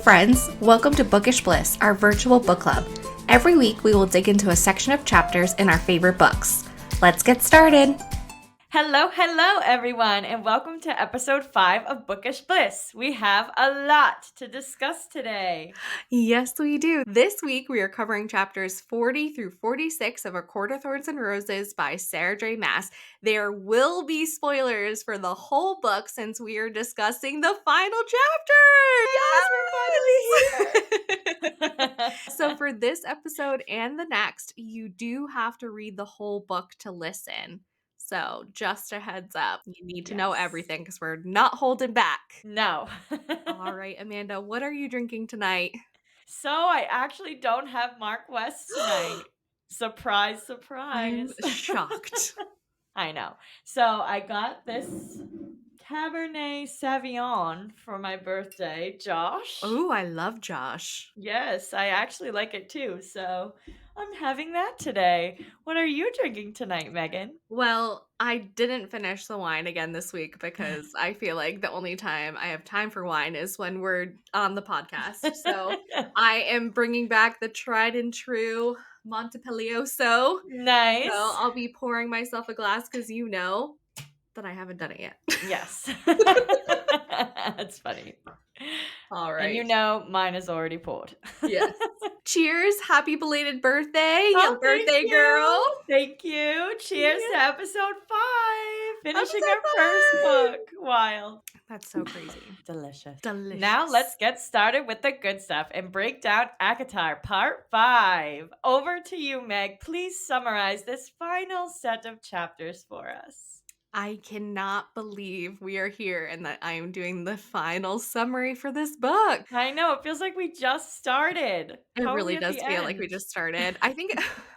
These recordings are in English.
friends, welcome to Bookish Bliss, our virtual book club. Every week we will dig into a section of chapters in our favorite books. Let's get started! Hello, everyone, and welcome to episode 5 of Bookish Bliss. We have a lot to discuss today. Yes, we do. This week we are covering chapters 40 through 46 of A Court of Thorns and Roses by Sarah J. Maas. There will be spoilers for the whole book since we are discussing the final chapter! Yes, we're finally here! So for this episode and the next, you do have to read the whole book to listen. So just a heads up, you need to know everything because we're not holding back. No. All right, Amanda, what are you drinking tonight? So I actually don't have Mark West tonight. Surprise, surprise. I'm shocked. I know. So I got this Cabernet Sauvignon for my birthday, Josh. Oh, I love Josh. Yes, I actually like it too, so I'm having that today. What are you drinking tonight, Megan? Well, I didn't finish the wine again this week because I feel like the only time I have time for wine is when we're on the podcast. So I am bringing back the tried and true Montepellioso. Nice. So I'll be pouring myself a glass because you know that I haven't done it yet. Yes. That's funny. All right. And you know mine is already poured. Yes. Cheers. Happy belated birthday. Oh, Birthday girl. Thank you. Cheers to episode 5. Finishing Episode our first 5. book. Wild. That's so crazy. Delicious. Delicious. Now let's get started with the good stuff and break down ACOTAR Part 5. Over to you, Meg. Please summarize this final set of chapters for us. I cannot believe we are here and that I am doing the final summary for this book. I know. It feels like we just started. It Totally really at does the feel like we end. just started. I think,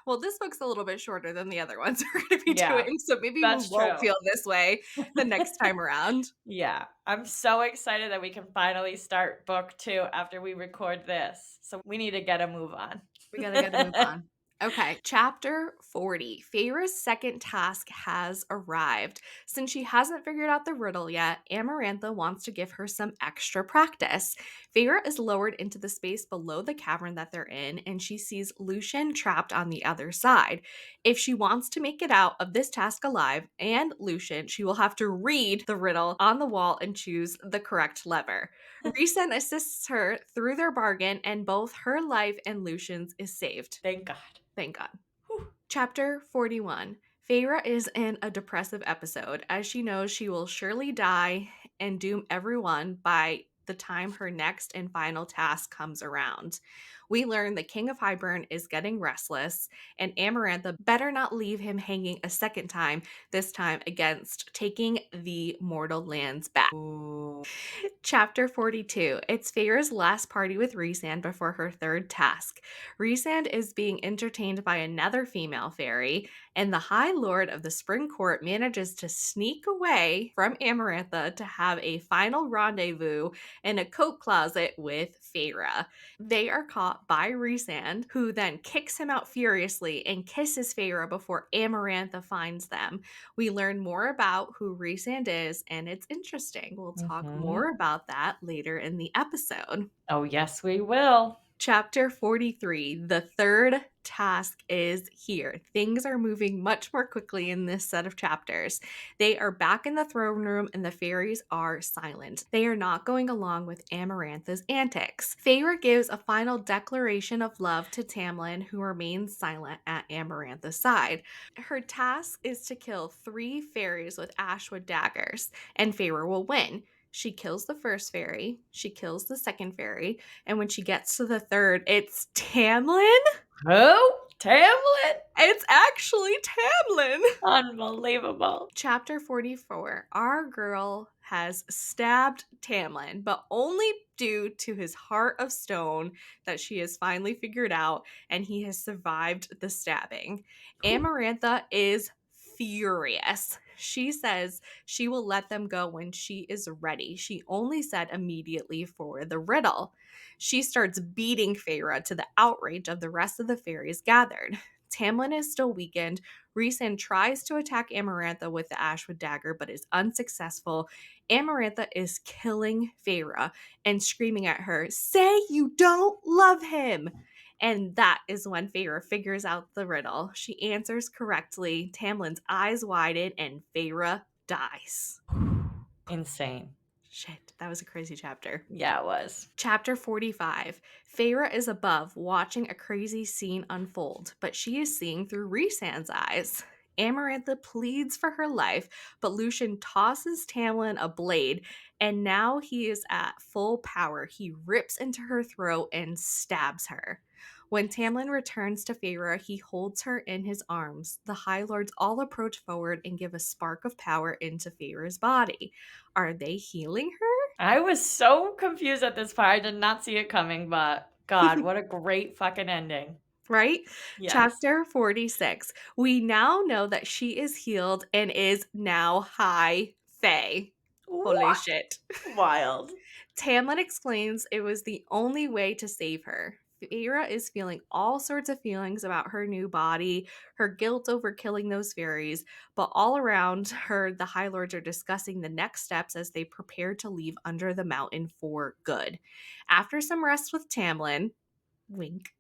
well, this book's a little bit shorter than the other ones we're going to be Yeah, doing, so maybe we that's won't true. feel this way the next time around. Yeah, I'm so excited that we can finally start book 2 after we record this. So we need to get a move on. We gotta get a move on. Okay, chapter 40. Feyre's second task has arrived. Since she hasn't figured out the riddle yet, Amarantha wants to give her some extra practice. Feyre is lowered into the space below the cavern that they're in, and she sees Lucian trapped on the other side. If she wants to make it out of this task alive and Lucian, she will have to read the riddle on the wall and choose the correct lever. Rhysand assists her through their bargain, and both her life and Lucian's is saved. Thank God. Thank God. Whew. Chapter 41. Feyre is in a depressive episode as she knows she will surely die and doom everyone by the time her next and final task comes around. We learn the King of Hybern is getting restless, and Amarantha better not leave him hanging a second time, this time against taking the mortal lands back. Ooh. Chapter 42. It's Feyre's last party with Rhysand before her third task. Rhysand is being entertained by another female fairy, and the High Lord of the Spring Court manages to sneak away from Amarantha to have a final rendezvous in a coat closet with Feyre. They are caught by Rhysand, who then kicks him out furiously and kisses Feyre before Amarantha finds them. We learn more about who Rhysand is, and it's interesting. We'll talk more about that later in the episode. Oh, yes, we will. Chapter 43. The third task is here. Things are moving much more quickly in this set of chapters. They are back in the throne room and the fairies are silent. They are not going along with Amarantha's antics. Feyre gives a final declaration of love to Tamlin, who remains silent at Amarantha's side. Her task is to kill 3 fairies with ashwood daggers, and Feyre will win. She kills the first fairy, she kills the second fairy, and when she gets to the third, it's Tamlin? Oh, Tamlin! It's actually Tamlin! Unbelievable. Chapter 44. Our girl has stabbed Tamlin, but only due to his heart of stone that she has finally figured out, and he has survived the stabbing. Amarantha is furious. She says she will let them go when she is ready. She only said immediately for the riddle. She starts beating Feyre to the outrage of the rest of the fairies gathered. Tamlin is still weakened. Rhysand tries to attack Amarantha with the Ashwood dagger, but is unsuccessful. Amarantha is killing Feyre and screaming at her, "Say you don't love him!" And that is when Feyre figures out the riddle. She answers correctly. Tamlin's eyes widen, and Feyre dies. Insane. Shit, that was a crazy chapter. Yeah, it was. Chapter 45. Feyre is above, watching a crazy scene unfold, but she is seeing through Rhysand's eyes. Amarantha pleads for her life, but Lucian tosses Tamlin a blade, and now he is at full power. He rips into her throat and stabs her. When Tamlin returns to Feyre, he holds her in his arms. The High Lords all approach forward and give a spark of power into Feyre's body. Are they healing I was so confused at this part. I did not see it coming, but God, her? what a great fucking ending. Right? Yes. Chapter 46. We now know that she is healed and is now high fae. Holy What? shit. Wild. Tamlin explains it was the only way to save her. Feyre is feeling all sorts of feelings about her new body, her guilt over killing those fairies, but all around her, the High Lords are discussing the next steps as they prepare to leave Under the Mountain for good. After some rest with Tamlin, wink.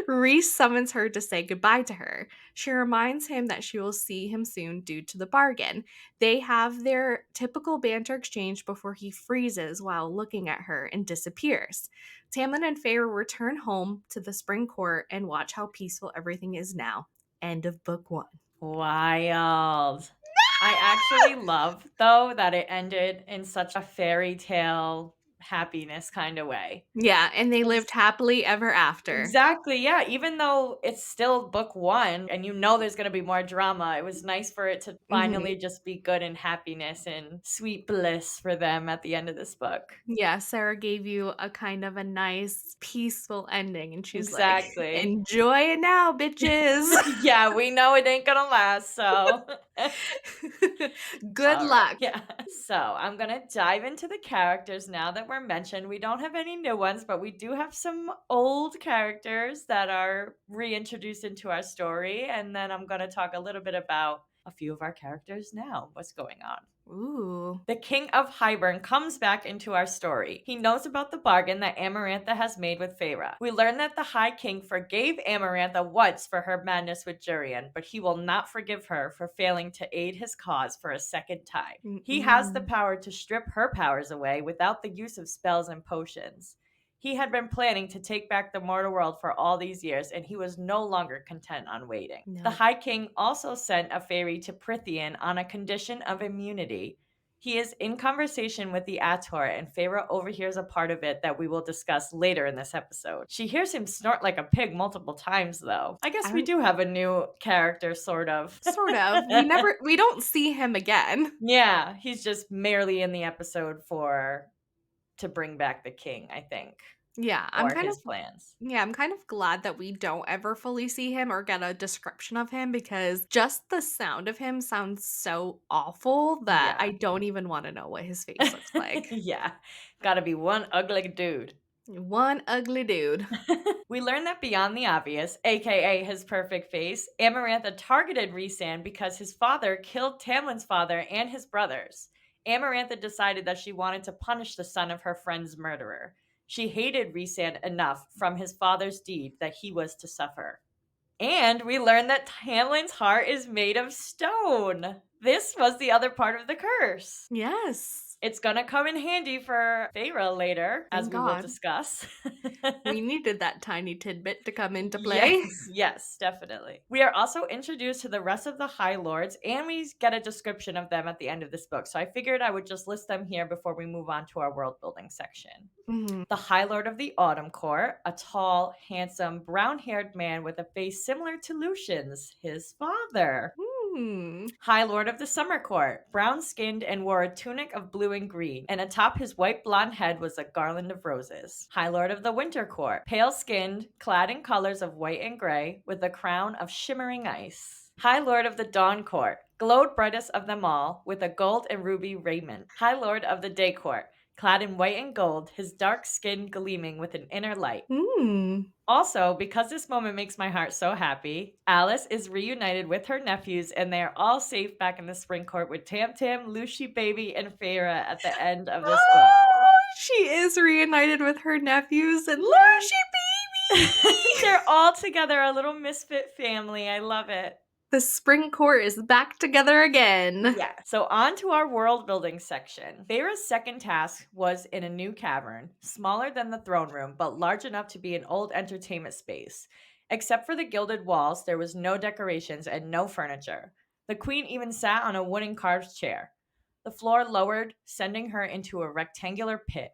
Reese summons her to say goodbye to her. She reminds him that she will see him soon due to the bargain. They have their typical banter exchange before he freezes while looking at her and disappears. Tamlin and Feyre return home to the Spring Court and watch how peaceful everything is now. End of book 1. Wild. I actually love, though, that it ended in such a fairy tale happiness kind of way. Yeah, and they lived 'Cause happily ever after. exactly, yeah, even though it's still book 1 and you know there's gonna be more drama, it was nice for it to Mhm. finally just be good and happiness and sweet bliss for them at the end of this book. Yeah, Sarah gave you a kind of a nice, peaceful ending, and she's like, Exactly. "Enjoy it now, bitches." Yeah, we know it ain't gonna last, so Good all right, luck. yeah. So I'm gonna dive into the characters now that we're mentioned. We don't have any new ones, but we do have some old characters that are reintroduced into our story. And then I'm gonna talk a little bit about a few of our characters now. What's going on? Ooh. The King of Hybern comes back into our story. He knows about the bargain that Amarantha has made with Feyre. We learn that the High King forgave Amarantha once for her madness with Jurian, but he will not forgive her for failing to aid his cause for a second time. He has the Mm-mm. power to strip her powers away without the use of spells and potions. He had been planning to take back the mortal world for all these years, and he was no longer content on waiting. The No. High King also sent a fairy to Prithian on a condition of immunity. He is in conversation with the ACOTAR, and Feyre overhears a part of it that we will discuss later in this episode. She hears him snort like a pig multiple times, though. I guess I we don't do have a new character, sort of. sort of. We don't see him again. Yeah, he's just merely in the episode for to bring back the king, I think, Yeah, or his plans. I'm kind of glad that we don't ever fully see him or get a description of him because just the sound of him sounds so awful that I Yeah. don't even want to know what his face looks like. Yeah. Gotta be one ugly dude. One ugly dude. We learn that beyond the obvious, aka his perfect face, Amarantha targeted Rhysand because his father killed Tamlin's father and his brothers. Amarantha decided that she wanted to punish the son of her friend's murderer. She hated Rhysand enough from his father's deed that he was to suffer. And we learn that Tamlin's heart is made of stone. This was the other part of the curse. Yes. It's gonna come in handy for Feyre later, as Thank we will God. discuss. We needed that tiny tidbit to come into play. Yes, yes, definitely. We are also introduced to the rest of the High Lords, and we get a description of them at the end of this book. So I figured I would just list them here before we move on to our world building section. Mhm. The High Lord of the Autumn Court, a tall, handsome, brown haired man with a face similar to Lucian's, his father. Hmm. High Lord of the Summer Court, brown skinned and wore a tunic of blue and green, and atop his white blonde head was a garland of roses. High Lord of the Winter Court, pale skinned, clad in colors of white and gray, with a crown of shimmering ice. High Lord of the Dawn Court, glowed brightest of them all, with a gold and ruby raiment. High Lord of the Day Court, clad in white and gold, his dark skin gleaming with an inner light. Hmm. Also, because this moment makes my heart so happy, Alice is reunited with her nephews and they are all safe back in the spring court with Tam Tam, Lucy Baby, and Feyre at the end of this book. Oh, she is reunited with her nephews and Yes. Lucy baby. They're all together, a little misfit family. I love it. The spring court is back together again. Yeah. So on to our world building section. Feyre's second task was in a new cavern, smaller than the throne room, but large enough to be an old entertainment space. Except for the gilded walls, there was no decorations and no furniture. The queen even sat on a wooden carved chair. The floor lowered, sending her into a rectangular pit.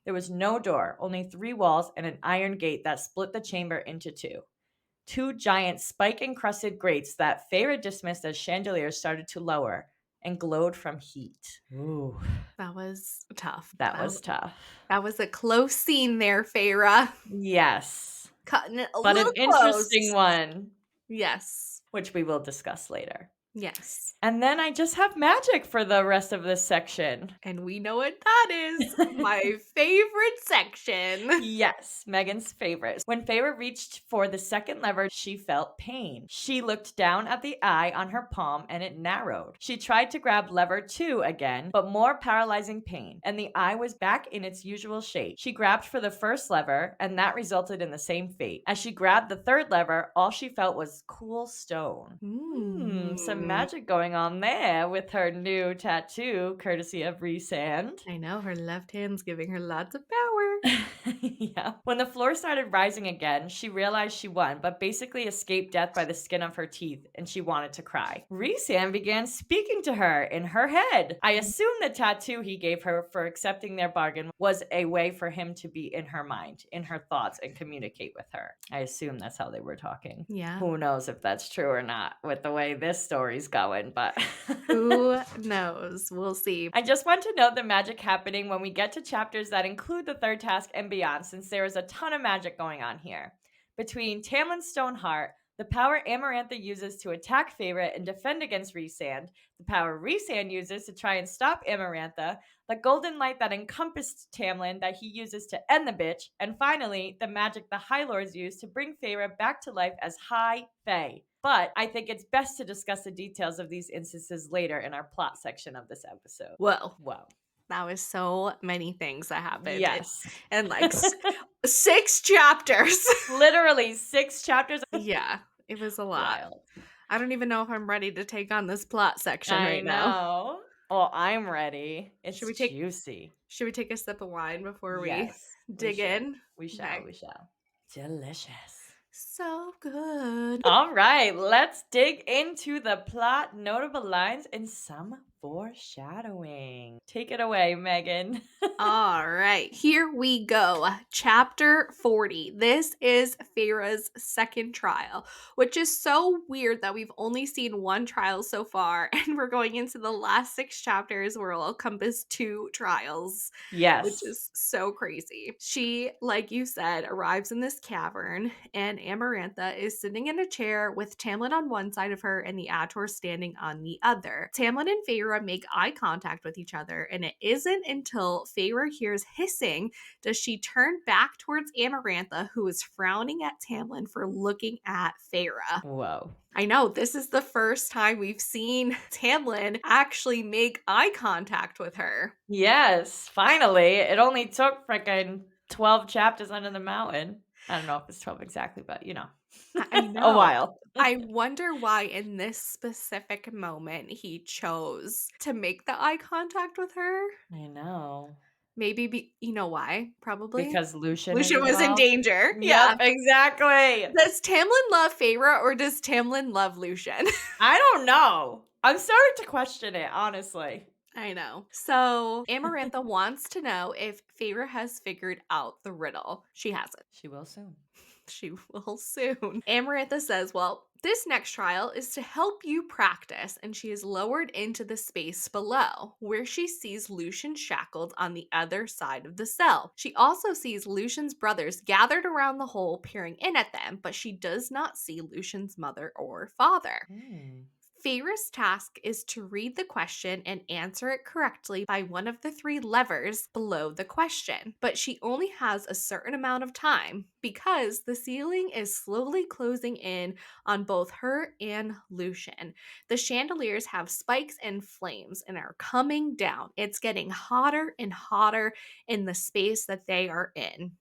There was no door, only 3 walls and an iron gate that split the chamber into two. Two giant spike encrusted grates that Feyre dismissed as chandeliers started to lower and glowed from heat. Ooh, That was tough. that was tough. That was a close scene there, Feyre. Yes, Cutting it a but an little interesting close. one, Yes. which we will discuss later. Yes. And then I just have magic for the rest of this section. And we know what that is. My favorite section. Yes, Megan's favorite. When Feyre reached for the second lever, she felt pain. She looked down at the eye on her palm and it narrowed. She tried to grab lever 2 again, but more paralyzing pain, and the eye was back in its usual shape. She grabbed for the first lever, and that resulted in the same fate. As she grabbed the third lever, all she felt was cool stone. Some magic going on there with her new tattoo, courtesy of Rhysand. I know, her left hand's giving her lots of power. Yeah. When the floor started rising again, she realized she won, but basically escaped death by the skin of her teeth, and she wanted to cry. Rhysand began speaking to her in her head. I assume the tattoo he gave her for accepting their bargain was a way for him to be in her mind, in her thoughts, and communicate with her. I assume that's how they were talking. Yeah. Who knows if that's true or not with the way this story's going, but Who knows? We'll see. I just want to note the magic happening when we get to chapters that include the third task and beyond, since there is a ton of magic going on here. Between Tamlin's Stone Heart, the power Amarantha uses to attack Feyre and defend against Rhysand, the power Rhysand uses to try and stop Amarantha, the golden light that encompassed Tamlin that he uses to end the bitch, and finally, the magic the High Lords use to bring Feyre back to life as High Fae. But I think it's best to discuss the details of these instances later in our plot section of this episode. Whoa. Whoa. That was so many things that happened. Yes. And like 6 chapters. Literally 6 chapters. Yeah, it was a lot. Wild. I don't even know if I'm ready to take on this plot section I right now. know. Well, I'm ready. It's Should we take- juicy. Should we take a sip of wine before we Yes, dig in? We shall. Okay. We shall. Delicious. So good. All right, let's dig into the plot, notable lines, and some foreshadowing. Take it away, Megan. All right, here we go. Chapter 40. This is Feyre's second trial, which is so weird that we've only seen one trial so far, and we're going into the last 6 chapters where it'll encompass 2 trials. Yes. Which is so crazy. She, like you said, arrives in this cavern, and Amarantha is sitting in a chair with Tamlin on one side of her and the Ator standing on the other. Tamlin and Feyre make eye contact with each other, and it isn't until Feyre hears hissing does she turn back towards Amarantha, who is frowning at Tamlin for looking at Feyre. Whoa. I know, this is the first time we've seen Tamlin actually make eye contact with her. Yes, finally. It only took freaking 12 chapters under the mountain. I don't know if it's 12 exactly, but you know. I know. A while. I wonder why in this specific moment he chose to make the eye contact with her. I know. Maybe you know why? Probably Because Lucian was in involved. danger. Yep, Yeah. exactly. Does Tamlin love Feyre or does Tamlin love Lucian? I don't know. I'm starting to question it, honestly. I know. So Amarantha wants to know if Feyre has figured out the riddle. She hasn't. She will soon. She will soon. Amarantha says, well, this next trial is to help you practice, and she is lowered into the space below, where she sees Lucian shackled on the other side of the cell. She also sees Lucian's brothers gathered around the hole, peering in at them, but she does not see Lucian's mother or father. Feyre's task is to read the question and answer it correctly by one of the three levers below the question. But she only has a certain amount of time because the ceiling is slowly closing in on both her and Lucian. The chandeliers have spikes and flames and are coming down. It's getting hotter and hotter in the space that they are in.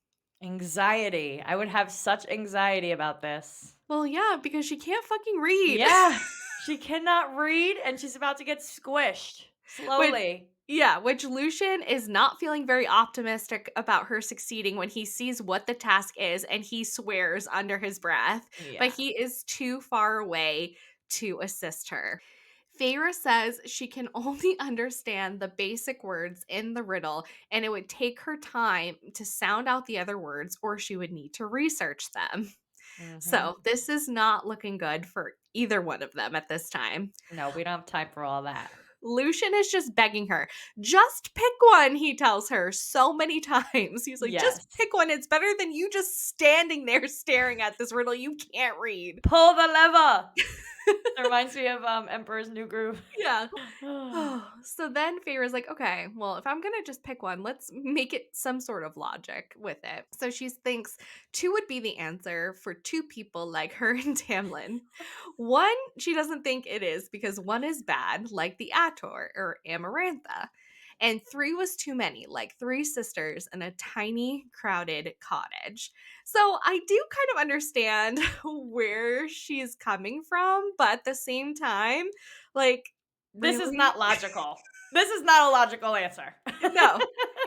Anxiety. I would have such anxiety about this. Well, yeah, because she can't fucking read. Yeah. She cannot read and she's about to get squished Which slowly. yeah, which Lucian is not feeling very optimistic about her succeeding when he sees what the task is and he swears under his breath, but Yeah. he is too far away to assist her. Feyre says she can only understand the basic words in the riddle and it would take her time to sound out the other words or she would need to research them. Mhm. So, this is not looking good for either one of them at this time. No, we don't have time for all that. Lucian is just begging her. Just pick one, he tells her so many times. He's like, just Yes. pick one. It's better than you just standing there staring at this riddle you can't read. Pull the lever. It reminds me of Emperor's New Groove. Yeah. So then Feyre's like, okay, well, if I'm gonna just pick one, let's make it some sort of logic with it. So she thinks two would be the answer for two people like her and Tamlin. One, she doesn't think it is because one is bad, like the Ator or Amarantha. And three was too many, like three sisters in a tiny, crowded cottage. So I do kind of understand where she's coming from, but at the same time, like, This is really? not logical. This is not a logical answer. No.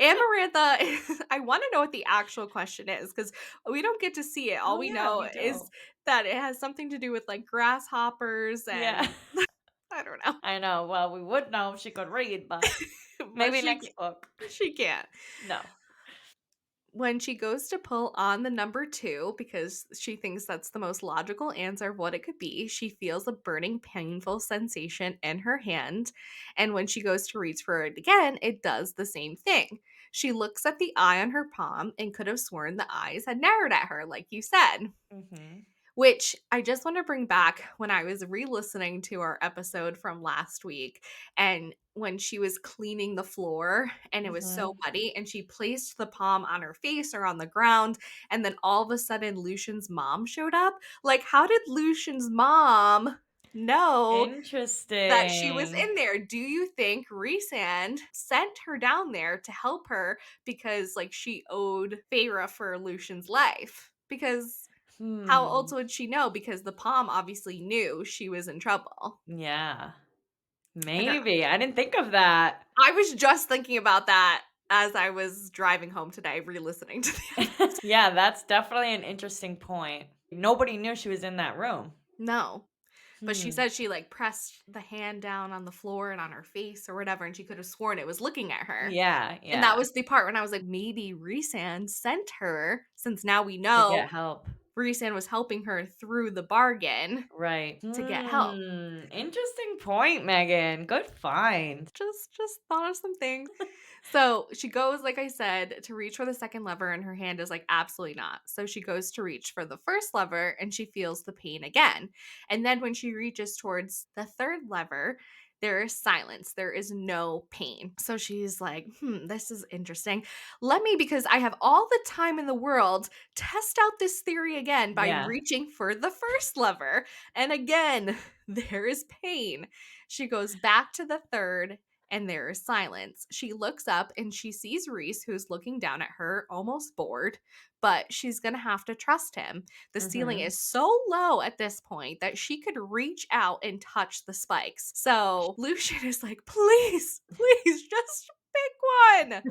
Amarantha, I want to know what the actual question is because we don't get to see it. All Oh we yeah, know we is do. that it has something to do with like grasshoppers Yeah. and I don't know. I know. Well, we would know if she could read, but But maybe next book. she can't. No. When she goes to pull on the number two, because she thinks that's the most logical answer of what it could be, she feels a burning, painful sensation in her hand. And when she goes to reach for it again, it does the same thing. She looks at the eye on her palm and could have sworn the eyes had narrowed at her, like you said. Mhm. Which I just want to bring back when I was re listening to our episode from last week. And when she was cleaning the floor and it was so Mhm. muddy, and she placed the palm on her face or on the ground. And then all of a sudden, Lucian's mom showed up. Like, how did Lucian's mom know that she was Interesting. in there? Do you think Rhysand sent her down there to help her because, like, she owed Feyre for Lucian's life? Because how else Hmm. would she know? Because the palm obviously knew she was in trouble. Yeah. I don't know. Maybe. I didn't think of that. I was just thinking about that as I was driving home today, re-listening to the episode. Yeah, that's definitely an interesting point. Nobody knew she was in that room. No. But she Hmm. said she like pressed the hand down on the floor and on her face or whatever, and she could have sworn it was looking at her. Yeah, And that yeah. was the part when I was like, maybe Rhysand sent her, since now we To know get help. Rhysand was helping her through the bargain Right. to get help. Interesting point, Megan. Good find. Just thought of some things. So she goes, like I said, to reach for the second lever, and her hand is like, absolutely not. So she goes to reach for the first lever and she feels the pain again. And then when she reaches towards the third lever, there is silence. There is no pain. So she's like, this is interesting. Let me, because I have all the time in the world, test out this theory again by Yeah. reaching for the first lever. And again, there is pain. She goes back to the third and there is silence. She looks up and she sees Reese, who's looking down at her, almost bored, but she's gonna have to trust him. The ceiling Mhm. is so low at this point that she could reach out and touch the spikes. So Lucian is like, please, please, just pick one.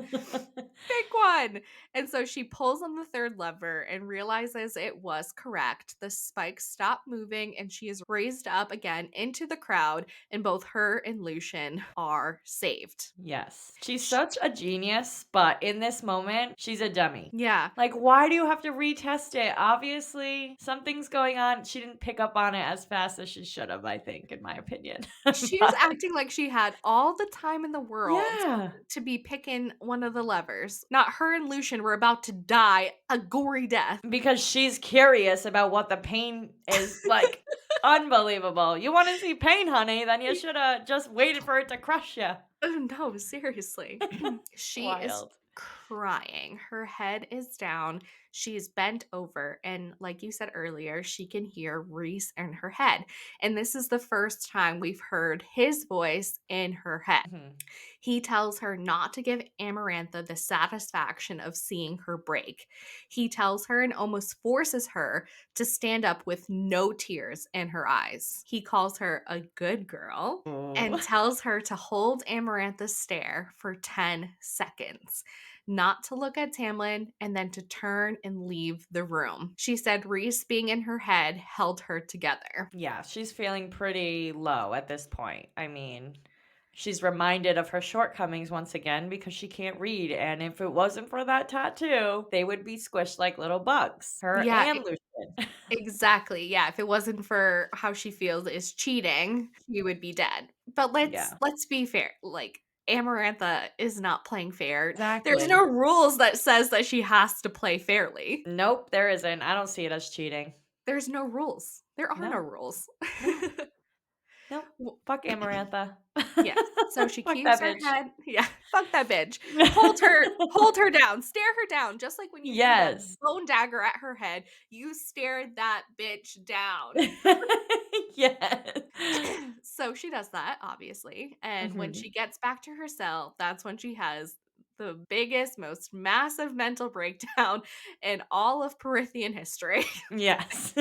Pick one. And so she pulls on the third lever and realizes it was correct. The spikes stop moving and she is raised up again into the crowd, and both her and Lucian are saved. Yes. She's Sh- such a genius, but in this moment, she's a dummy. yeah. Like, why do you have to retest it? Obviously, something's going on. She didn't pick up on it as fast as she should have, I think, in my opinion. She was But acting like she had all the time in the world yeah, to be picking one of the levers. Not her and Lucian were about to die a gory death. because she's curious about what the pain is like. Unbelievable. You wanna see pain, honey, then you shoulda just waited for it to crush you. Oh, no, seriously. She is Wild. crying. Her head is down. She's bent over. And like you said earlier, she can hear Reese in her head. And this is the first time we've heard his voice in her head. Mhm. He tells her not to give Amarantha the satisfaction of seeing her break. He tells her and almost forces her to stand up with no tears in her eyes. He calls her a good girl Ooh. and tells her to hold Amarantha's stare for 10 seconds, not to look at Tamlin, and then to turn and leave the room. She said Reese being in her head held her together. Yeah, she's feeling pretty low at this point. I mean, she's reminded of her shortcomings once again because she can't read, and if it wasn't for that tattoo, they would be squished like little bugs. Her Yeah, and Lucian. exactly, yeah, if it wasn't for how she feels is cheating, she would be dead. But let's Yeah, let's be fair, like, Amarantha is not playing fair. There's exactly. no rules that says that she has to play fairly. Nope, there isn't. I don't see it as cheating. There's no rules. There are no No, rules. no, nope. W Fuck Amarantha. Yes, so she Fuck keeps that her bitch. head yeah, fuck that bitch. Hold her down, stare her down, just like when you threw that Yes. bone dagger at her head, you stared that bitch down. Yes. So she does that, obviously, and when Mhm. she gets back to her cell, that's when she has the biggest, most massive mental breakdown in all of Perithian history. Yes.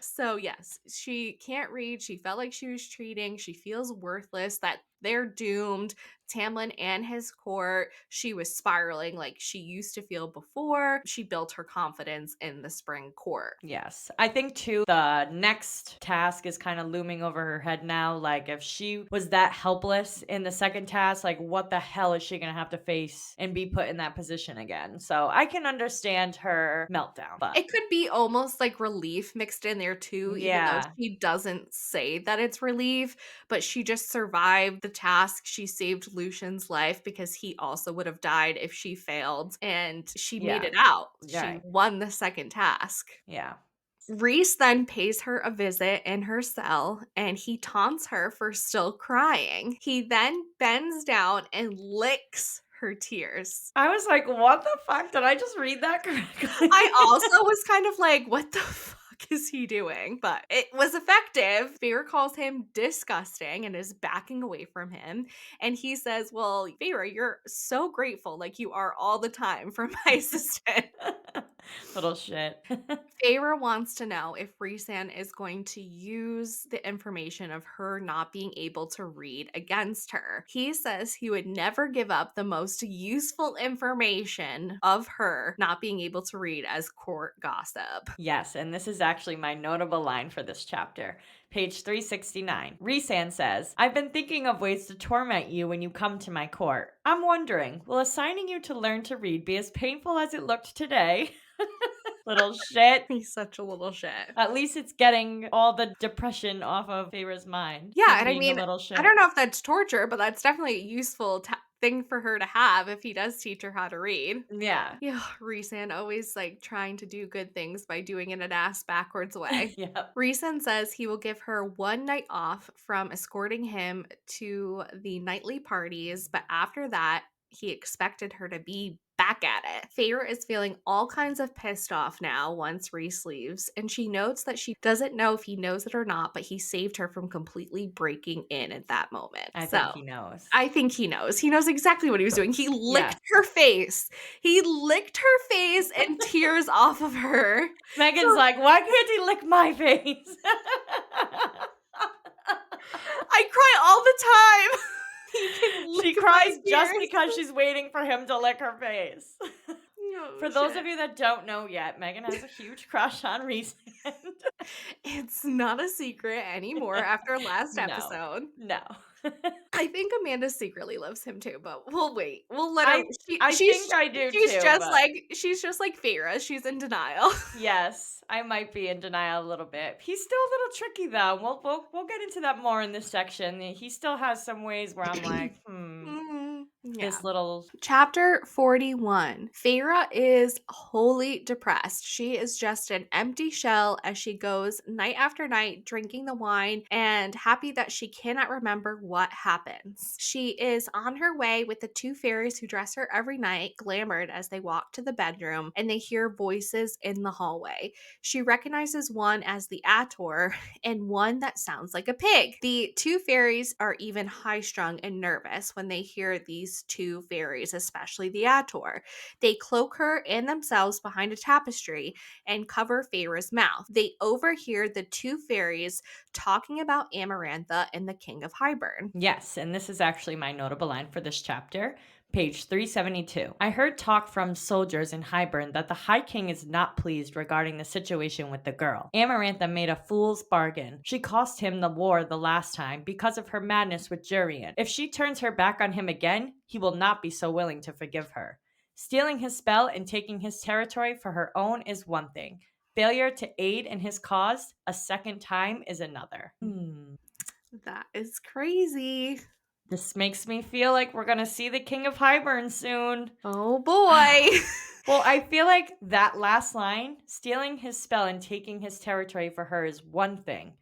So, yes, she can't read, she felt like she was cheating, she feels worthless, that they're doomed. Tamlin and his court, she was spiraling like she used to feel before. She built her confidence in the spring court. Yes. I think too, the next task is kind of looming over her head now. Like, if she was that helpless in the second task, like, what the hell is she going to have to face and be put in that position again? So I can understand her meltdown, but It could be almost like relief mixed in there too, even though yeah. she doesn't say that it's relief, but she just survived the task. She saved Lucian's life because he also would have died if she failed, and she made Yeah. it out. She Right. won the second task. Yeah. Reese then pays her a visit in her cell and he taunts her for still crying. He then bends down and licks her tears. I was like, what the fuck? Did I just read that correctly? I also was kind of like, what the fuck is he doing? But it was effective. Feyre calls him disgusting and is backing away from him. And he says, well, Feyre, you're so grateful, like you are all the time for my assistant. Little shit. Feyre wants to know if Rhysand is going to use the information of her not being able to read against her. He says he would never give up the most useful information of her not being able to read as court gossip. Yes, and this is actually my notable line for this chapter. Page 369. Rhysand says, I've been thinking of ways to torment you when you come to my court. I'm wondering, will assigning you to learn to read be as painful as it looked today? Little shit. He's such a little shit. At least it's getting all the depression off of Feyre's mind. Yeah, Him and I being a mean, little I shit. don't know if that's torture, but that's definitely a useful thing for her to have if he does teach her how to read. Yeah. Yeah, Rhysand always like trying to do good things by doing it an ass backwards way. Yep. Rhysand says he will give her one night off from escorting him to the nightly parties, but after that, he expected her to be back at it. Feyre is feeling all kinds of pissed off now once Rhys leaves, and she notes that she doesn't know if he knows it or not, but he saved her from completely breaking in at that moment. I think So he knows. I think he knows. He knows exactly what he was doing. He licked Yes. her face. He licked her face and tears off of her. Megan's So like, why can't he lick my face? I cry all the time. He can She lick my cries just tears. because she's waiting for him to lick her face. Oh, For those of shit. you that don't know yet, Megan has a huge crush on Reese. It's not a secret anymore after last No, episode. no. I think Amanda secretly loves him too, but we'll wait. We'll let her I I think I do too, but she's just like Feyre. She's in denial. yes, I might be in denial a little bit. He's still a little tricky though. We'll get into that more in this section. He still has some ways where I'm like, hmm. Mhm. Yeah. His little Chapter 41. Feyre is wholly depressed. She is just an empty shell as she goes night after night drinking the wine and happy that she cannot remember what happens. She is on her way with the two fairies who dress her every night, glamored as they walk to the bedroom, and they hear voices in the hallway. She recognizes one as the Ator and one that sounds like a pig. The two fairies are even high strung and nervous when they hear these two fairies, especially the Ator. They cloak her and themselves behind a tapestry and cover Feyre's mouth. They overhear the two fairies talking about Amarantha and the King of Hybern. Yes, and this is actually my notable line for this chapter, page 372. I heard talk from soldiers in Hybern that the High King is not pleased regarding the situation with the girl. Amarantha made a fool's bargain. She cost him the war the last time because of her madness with Jurian. If she turns her back on him again, he will not be so willing to forgive her. Stealing his spell and taking his territory for her own is one thing. Failure to aid in his cause a second time is another. That is crazy. This makes me feel like we're gonna see the King of Hybern soon. Oh boy. Well, I feel like that last line, stealing his spell and taking his territory for her is one thing.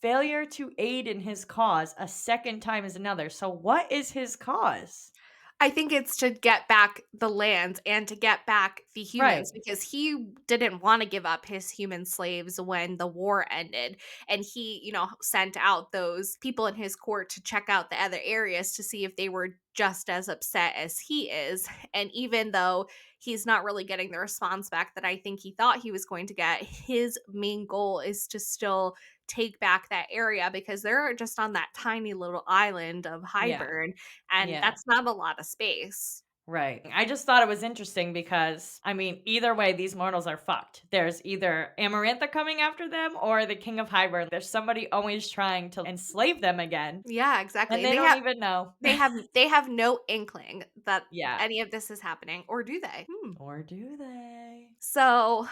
Failure to aid in his cause a second time is another. So what is his cause? I think it's to get back the lands and to get back the Right. humans because he didn't want to give up his human slaves when the war ended. And he, sent out those people in his court to check out the other areas to see if they were just as upset as he is. And even though he's not really getting the response back that I think he thought he was going to get, his main goal is to still take back that area because they're just on that tiny little island of Yeah. Hybern and Yeah. that's not a lot of space. Right. I just thought it was interesting because, I mean, either way, these mortals are fucked. There's either Amarantha coming after them or the King of Hybern. There's somebody always trying to enslave them again, Yeah, and exactly, and they don't even know. they have no inkling that Yeah. any of this is happening, or do they? Or do they? So,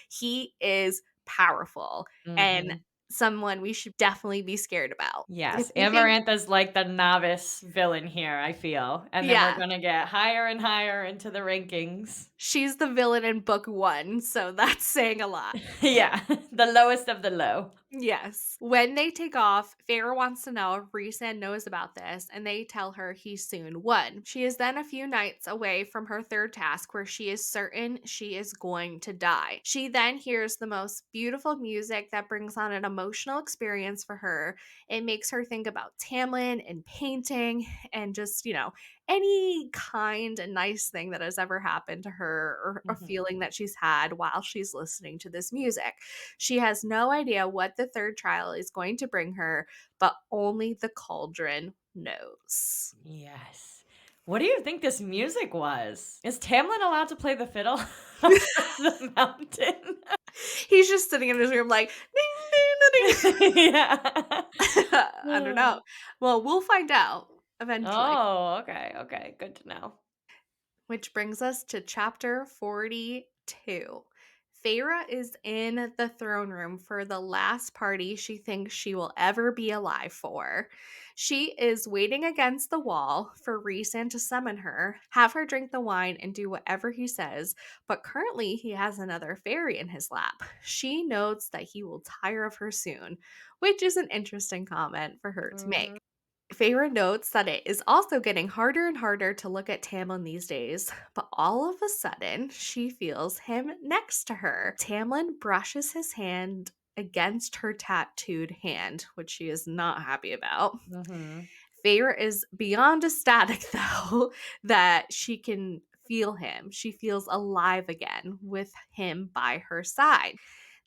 he is powerful and Mhm. someone we should definitely be scared about. If Yes, you think Amarantha's like the novice villain here, I feel, and then we're Yeah, gonna get higher and higher into the rankings. she's the villain in book 1, so that's saying a lot. Yeah, the lowest of the low. Yes. When they take off, Feyre wants to know if Rhysand knows about this, and they tell her he soon would. She is then a few nights away from her third task where she is certain she is going to die. She then hears the most beautiful music that brings on an emotional experience for her. It makes her think about Tamlin and painting and just, any kind and nice thing that has ever happened to her or a Mhm. feeling that she's had while she's listening to this music. She has no idea what the third trial is going to bring her, but only the cauldron knows. Yes. What do you think this music was? Is Tamlin allowed to play the fiddle up the mountain? He's just sitting in his room like ding ding ding. Yeah. I don't know. Well, we'll find out eventually. Oh, okay, okay, good to know. Which brings us to chapter 42. Feyre is in the throne room for the last party she thinks she will ever be alive for. She is waiting against the wall for Rhysand to summon her, have her drink the wine, and do whatever he says, but currently he has another fairy in his lap. She notes that he will tire of her soon, which is an interesting comment for her to Mhm. make. Feyre notes that it is also getting harder and harder to look at Tamlin these days, but all of a sudden, she feels him next to her. Tamlin brushes his hand against her tattooed hand, which she is not happy about. Mhm. Feyre is beyond ecstatic, though, that she can feel him. She feels alive again with him by her side.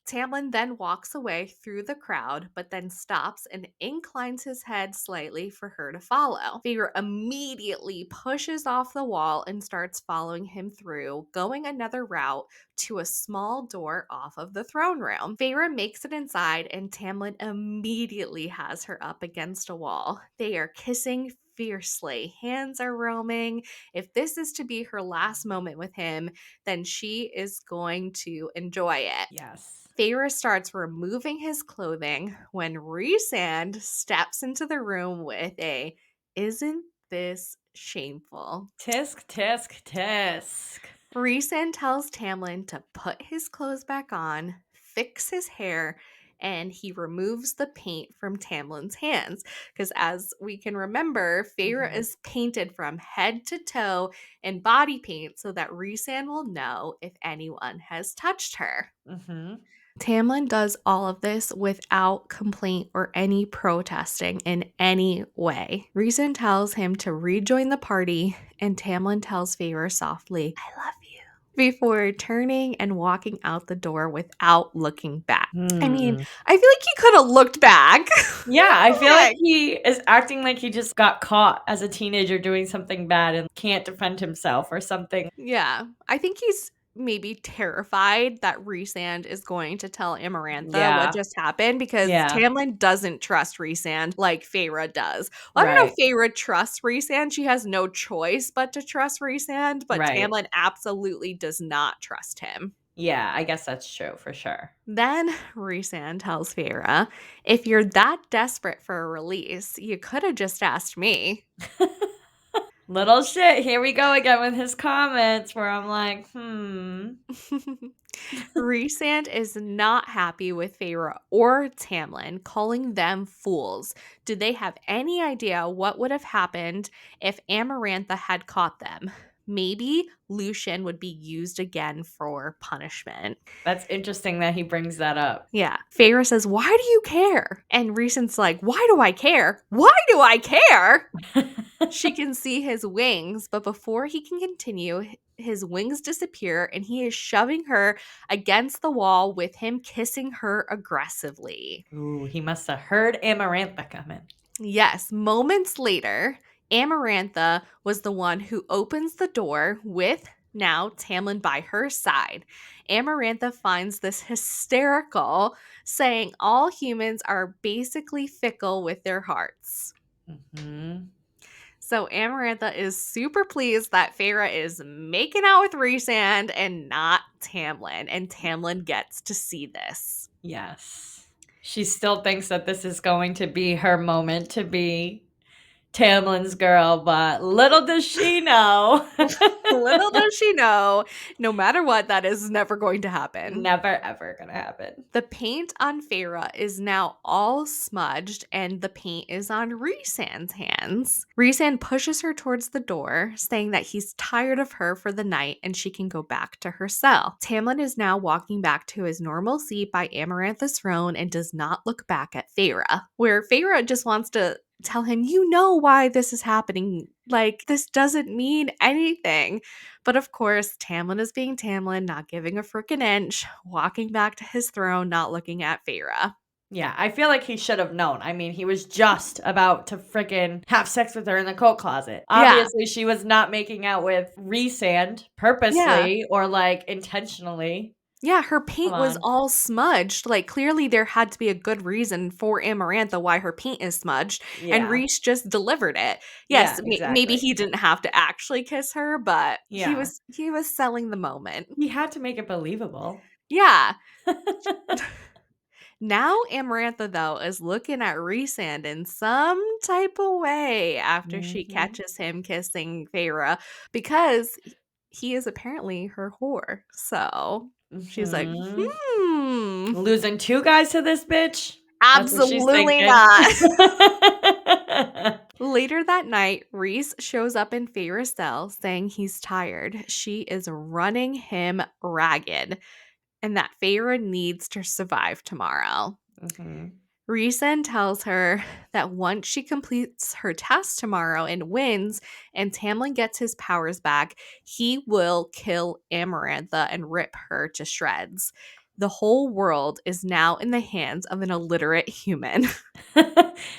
Tamlin then walks away through the crowd, but then stops and inclines his head slightly for her to follow. Feyre immediately pushes off the wall and starts following him through, going another route to a small door off of the throne room. Feyre makes it inside, and Tamlin immediately has her up against a wall. They are kissing fiercely, hands are roaming. If this is to be her last moment with him, then she is going to enjoy it. Yes. Feyre starts removing his clothing when Rhysand steps into the room with a "Isn't this Shameful. Tisk, tisk, tisk. Rhysand tells Tamlin to put his clothes back on, fix his hair, and he removes the paint from Tamlin's hands. Because as we can remember, Feyre Mhm. is painted from head to toe in body paint so that Rhysand will know if anyone has touched her. Mhm. Tamlin does all of this without complaint or any protesting in any way. Reason tells him to rejoin the party, and Tamlin tells Feyre softly, I love you, before turning and walking out the door without looking back. I mean, Hmm. I feel like he could have looked back. Yeah, I feel like Heck. he is acting like he just got caught as a teenager doing something bad and can't defend himself or something. Yeah, I think he's maybe terrified that Rhysand is going to tell Amarantha what Yeah. just happened because Yeah. Tamlin doesn't trust Rhysand like Feyre does. Well, I don't Right. know if Feyre trusts Rhysand. She has no choice but to trust Rhysand, but Right. Tamlin absolutely does not trust him. Yeah, I guess that's true for sure. Then Rhysand tells Feyre, if you're that desperate for a release, you could have just asked me. Little shit, here we go again with his comments where I'm like, "Hmm." Rhysand is not happy with Feyre or Tamlin, calling them fools. Do they have any idea what would have happened if Amarantha had caught them? Maybe Lucian would be used again for punishment. That's interesting that he brings that up. Yeah. Feyre says, why do you care? And Rhysand's like, why do I care? Why do I care? She can see his wings, but before he can continue, his wings disappear and he is shoving her against the wall with him kissing her aggressively. Ooh, he must have heard Amarantha coming. Yes, moments later, Amarantha was the one who opens the door with now Tamlin by her side. Amarantha finds this hysterical, saying all humans are basically fickle with their hearts. Mhm. So Amarantha is super pleased that Feyre is making out with Rhysand and not Tamlin, and Tamlin gets to see this. Yes. She still thinks that this is going to be her moment to be Tamlin's girl, but little does she know. Little does she know, no matter what, that is never going to happen. Never ever gonna happen. The paint on Feyre is now all smudged, and the paint is on Rhysand's hands. Rhysand pushes her towards the door, saying that he's tired of her for the night and she can go back to her cell. Tamlin is now walking back to his normal seat by Amarantha's throne and does not look back at Feyre, where Feyre just wants to tell him, you know why this is happening. Like, this doesn't mean anything. But of course, Tamlin is being Tamlin, not giving a freaking inch, walking back to his throne, not looking at Feyre. Yeah, I feel like he should have known. I mean, he was just about to freaking have sex with her in the coat closet. Yeah, Obviously, she was not making out with Rhysand yeah. purposely or like intentionally. Yeah, her Come paint was on. all smudged. Like, clearly there had to be a good reason for Amarantha why her paint is smudged, and Yeah. Reese just delivered it. Yeah, Yes, maybe exactly. he didn't have to actually kiss her, but he Yeah. was he was selling the moment. He had to make it believable. Yeah. Now Amarantha, though, is looking at Rhysand in some type of way after she Mhm. catches him kissing Feyre because he is apparently her whore. So she's like, Mhm. hmm, Losing 2 guys to this bitch? That's what she's absolutely thinking. not. Later that night, Rhys shows up in Feyre's cell saying he's tired. She is running him ragged and that Feyre needs to survive tomorrow. Mhm. Rhysand tells her that once she completes her test tomorrow and wins, and Tamlin gets his powers back, he will kill Amarantha and rip her to shreds. The whole world is now in the hands of an illiterate human.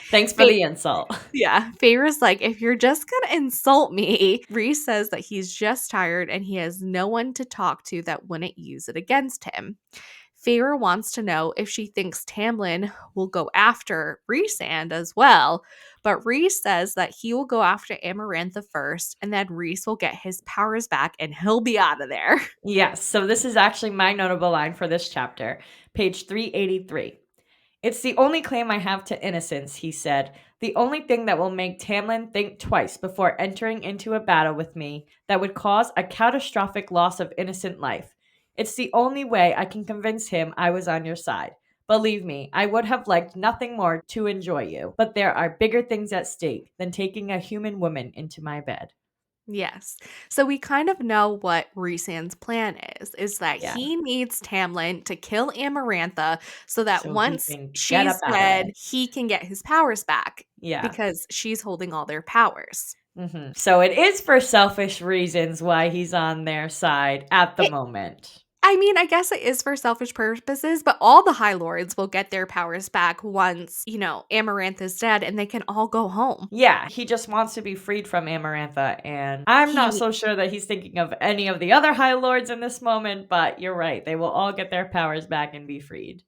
Thanks for Fa- the insult. yeah, Feyre's like, if you're just gonna insult me, Rhys says that he's just tired and he has no one to talk to that wouldn't use it against him. Feyre wants to know if she thinks Tamlin will go after Rhysand as well, but Rhys says that he will go after Amarantha first, and then Rhys will get his powers back and he'll be out of there. Yes, so this is actually my notable line for this chapter, page 383. It's the only claim I have to innocence, he said. The only thing that will make Tamlin think twice before entering into a battle with me that would cause a catastrophic loss of innocent life. It's the only way I can convince him I was on your side. Believe me, I would have liked nothing more to enjoy you, but there are bigger things at stake than taking a human woman into my bed. Yes. So we kind of know what Rhysand's plan is that Yeah. he needs Tamlin to kill Amarantha so that So he once can get up she's out of dead, there. he can get his powers back Yeah. because she's holding all their powers. So it is for selfish reasons why he's on their side at the It moment. I mean, I guess it is for selfish purposes, but all the High Lords will get their powers back once, Amarantha's dead and they can all go home. Yeah, he just wants to be freed from Amarantha, and I'm not He so sure that he's thinking of any of the other High Lords in this moment, but you're right. They will all get their powers back and be freed.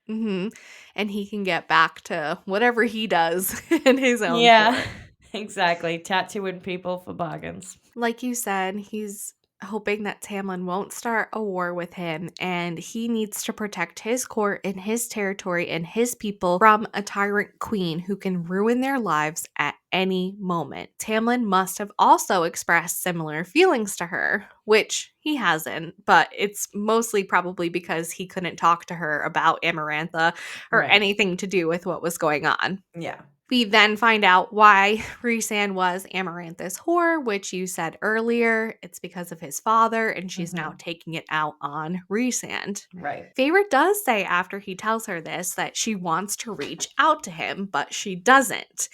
Mhm. And he can get back to whatever he does in his own Yeah, court. exactly. Tattooing people for bargains. Like you said, he's hoping that Tamlin won't start a war with him, and he needs to protect his court and his territory and his people from a tyrant queen who can ruin their lives at any moment. Tamlin must have also expressed similar feelings to her, which he hasn't, but it's mostly probably because he couldn't talk to her about Amarantha or Right. anything to do with what was going on. Yeah. We then find out why Rhysand was Amarantha's whore, which you said earlier. It's because of his father, and she's now hmm taking it out on Rhysand. Right. Feyre does say after he tells her this that she wants to reach out to him, but she doesn't.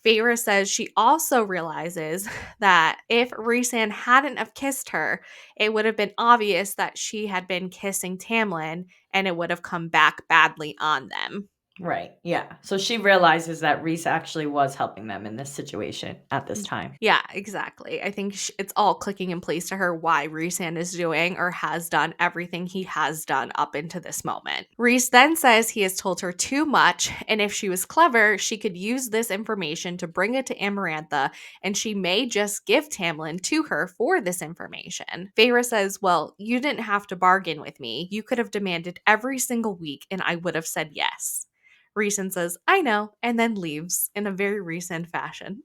Feyre says she also realizes that if Rhysand hadn't have kissed her, it would have been obvious that she had been kissing Tamlin, and it would have come back badly on them. Right. Yeah. So she realizes that Reese actually was helping them in this situation at this time. Yeah, exactly. I think it's all clicking in place to her why Rhysand is doing or has done everything he has done up into this moment. Rhys then says he has told her too much, and if she was clever, she could use this information to bring it to Amarantha, and she may just give Tamlin to her for this information. Feyre says, well, you didn't have to bargain with me. You could have demanded every single week, and I would have said yes. Rhysand says, I know, and then leaves in a very Rhysand fashion.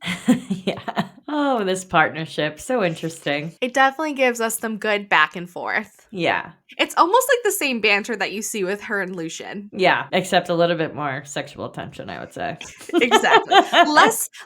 Yeah. Oh, this partnership. So interesting. It definitely gives us some good back and forth. Yeah. It's almost like the same banter that you see with her and Lucian. Yeah. Except a little bit more sexual tension, I would say. Exactly.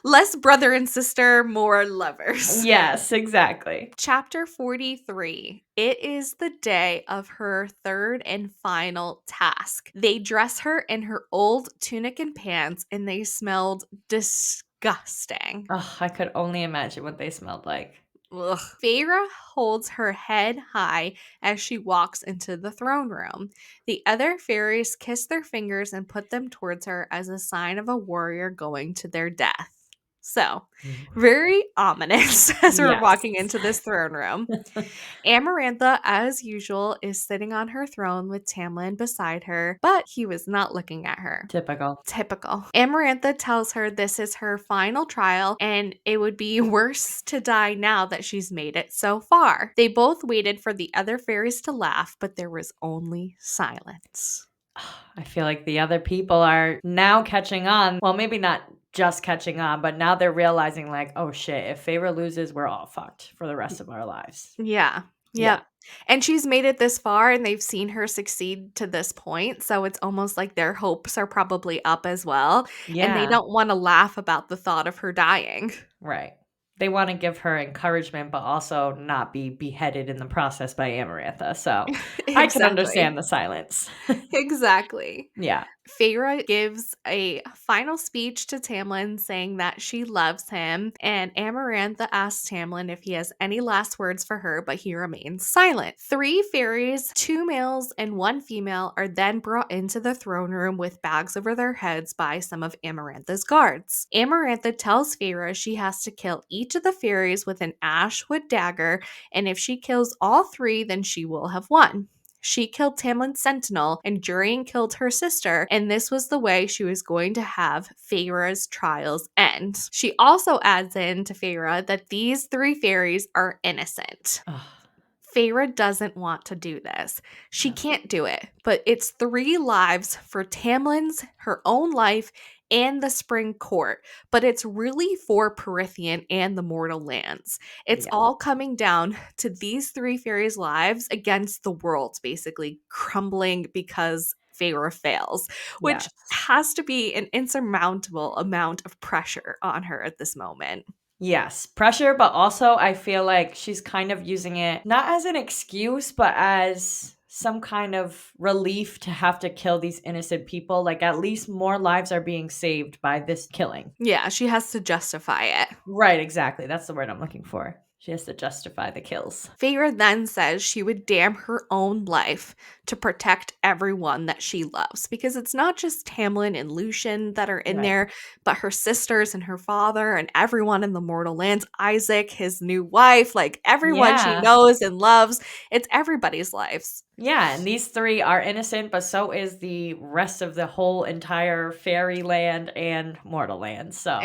Less brother and sister, more lovers. Yes, exactly. Chapter 43. It is the day of her third and final task. They dress her in her old tunic and pants, and they smelled disgusting. Oh, I could only imagine what they smelled like. Ugh. Feyre holds her head high as she walks into the throne room. The other fairies kiss their fingers and put them towards her as a sign of a warrior going to their death. So, Ooh. very ominous as we're Yes. walking into this throne room. Amarantha, as usual, is sitting on her throne with Tamlin beside her, but he was not looking at her. Typical. Typical. Amarantha tells her this is her final trial and it would be worse to die now that she's made it so far. They both waited for the other fairies to laugh, but there was only silence. I feel like the other people are now catching on. Well, maybe not just catching on, but now they're realizing, like, oh shit, if Feyre loses, we're all fucked for the rest of our lives. Yeah. Yeah. Yep. And she's made it this far and they've seen her succeed to this point. So it's almost like their hopes are probably up as well. And they Yeah. don't want to laugh about the thought of her dying. Right. They want to give her encouragement, but also not be beheaded in the process by Amarantha. So I can Exactly. understand the silence. Exactly. Yeah. Feyre gives a final speech to Tamlin saying that she loves him, and Amarantha asks Tamlin if he has any last words for her, but he remains silent. 3 fairies, 2 males and 1 female, are then brought into the throne room with bags over their heads by some of Amarantha's guards. Amarantha tells Feyre she has to kill each of the fairies with an ashwood dagger, and if she kills all 3, then she will have won. She killed Tamlin's sentinel, and Jurian killed her sister, and this was the way she was going to have Feyre's trials end. She also adds in to Feyre that these 3 fairies are innocent. Ugh. Feyre doesn't want to do this. She No. can't do it, but it's 3 lives for Tamlin's, her own life, and the Spring Court. But it's really for Perithian and the Mortal Lands. It's Yeah. all coming down to these 3 fairies' lives against the world's basically crumbling because Feyre fails, which Yes. has to be an insurmountable amount of pressure on her at this moment. Yes, pressure, but also I feel like she's kind of using it not as an excuse, but as some kind of relief to have to kill these innocent people. Like, at least more lives are being saved by this killing. Yeah, she has to justify it. Right, exactly. That's the word I'm looking for. She has to justify the kills. Feyre then says she would damn her own life to protect everyone that she loves because it's not just Tamlin and Lucian that are in Right. there, but her sisters and her father and everyone in the Mortal Lands, Isaac, his new wife, like everyone she Yeah. knows and loves. It's everybody's lives. Yeah, and these three are innocent, but so is the rest of the whole entire fairyland and mortal land. So,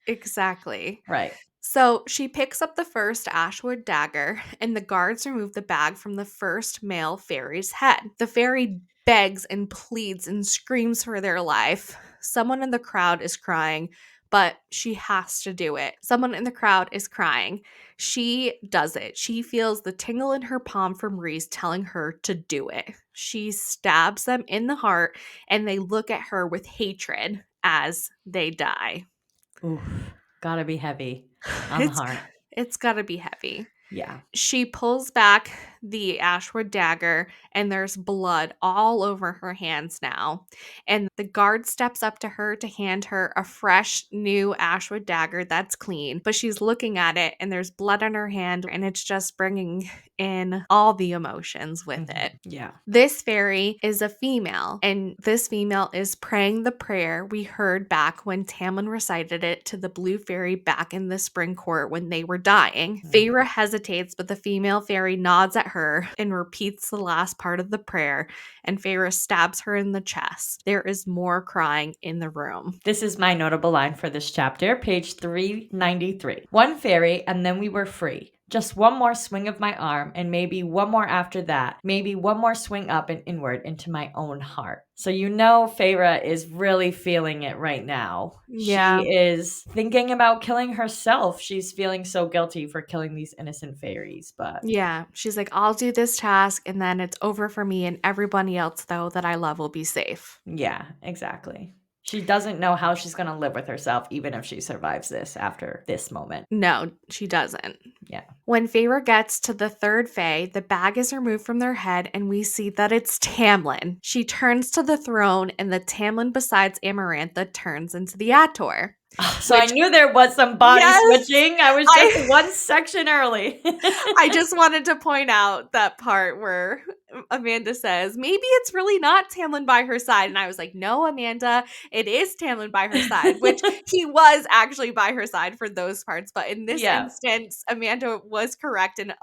Exactly. right. So she picks up the first Ashwood dagger, and the guards remove the bag from the first male fairy's head. The fairy begs and pleads and screams for their life. Someone in the crowd is crying, but she has to do it. Someone in the crowd is crying. She does it. She feels the tingle in her palm from Reese telling her to do it. She stabs them in the heart, and they look at her with hatred as they die. Oof. Gotta be heavy on the It's heart. it's got to be heavy. Yeah. She pulls back the Ashwood dagger, and there's blood all over her hands now. And the guard steps up to her to hand her a fresh, new Ashwood dagger that's clean. But she's looking at it, and there's blood on her hand, and it's just bringing in all the emotions with it. Yeah. This fairy is a female, and this female is praying the prayer we heard back when Tamlin recited it to the blue fairy back in the spring court when they were dying. Feyre hesitates, but the female fairy nods at her and repeats the last part of the prayer, and Feyre stabs her in the chest. There is more crying in the room. This is my notable line for this chapter, page 393. One fairy, and then we were free. Just one more swing of my arm, and maybe one more after that. Maybe one more swing up and inward into my own heart. So you know Feyre is really feeling it right now. She Yeah. is thinking about killing herself. She's feeling so guilty for killing these innocent fairies, but Yeah. She's like, I'll do this task, and then it's over for me, and everybody else, though, that I love will be safe. yeah, exactly. She doesn't know how she's going to live with herself, even if she survives this after this moment. No, she doesn't. Yeah. When Feyre gets to the third Fae, the bag is removed from their head, and we see that it's Tamlin. She turns to the throne, and the Tamlin besides Amarantha turns into the Ator. So I Which, knew there was some body yes, switching. I was just I one section early. I just wanted to point out that part where Amanda says, maybe it's really not Tamlin by her side. And I was like, no, Amanda, it is Tamlin by her side, which he was actually by her side for those parts. But in this Yeah. instance, Amanda was correct in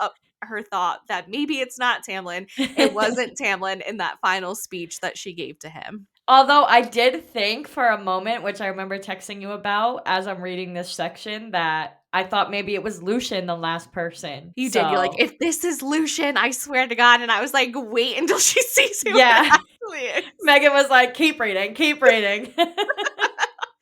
her thought that maybe it's not Tamlin. It wasn't Tamlin in that final speech that she gave to him. Although I did think for a moment, which I remember texting you about as I'm reading this section, that I thought maybe it was Lucian, the last person. You did. You're like, So, if this is Lucian, I swear to God. And I was like, wait until she sees who it yeah. actually is. Megan was like, keep reading, keep reading.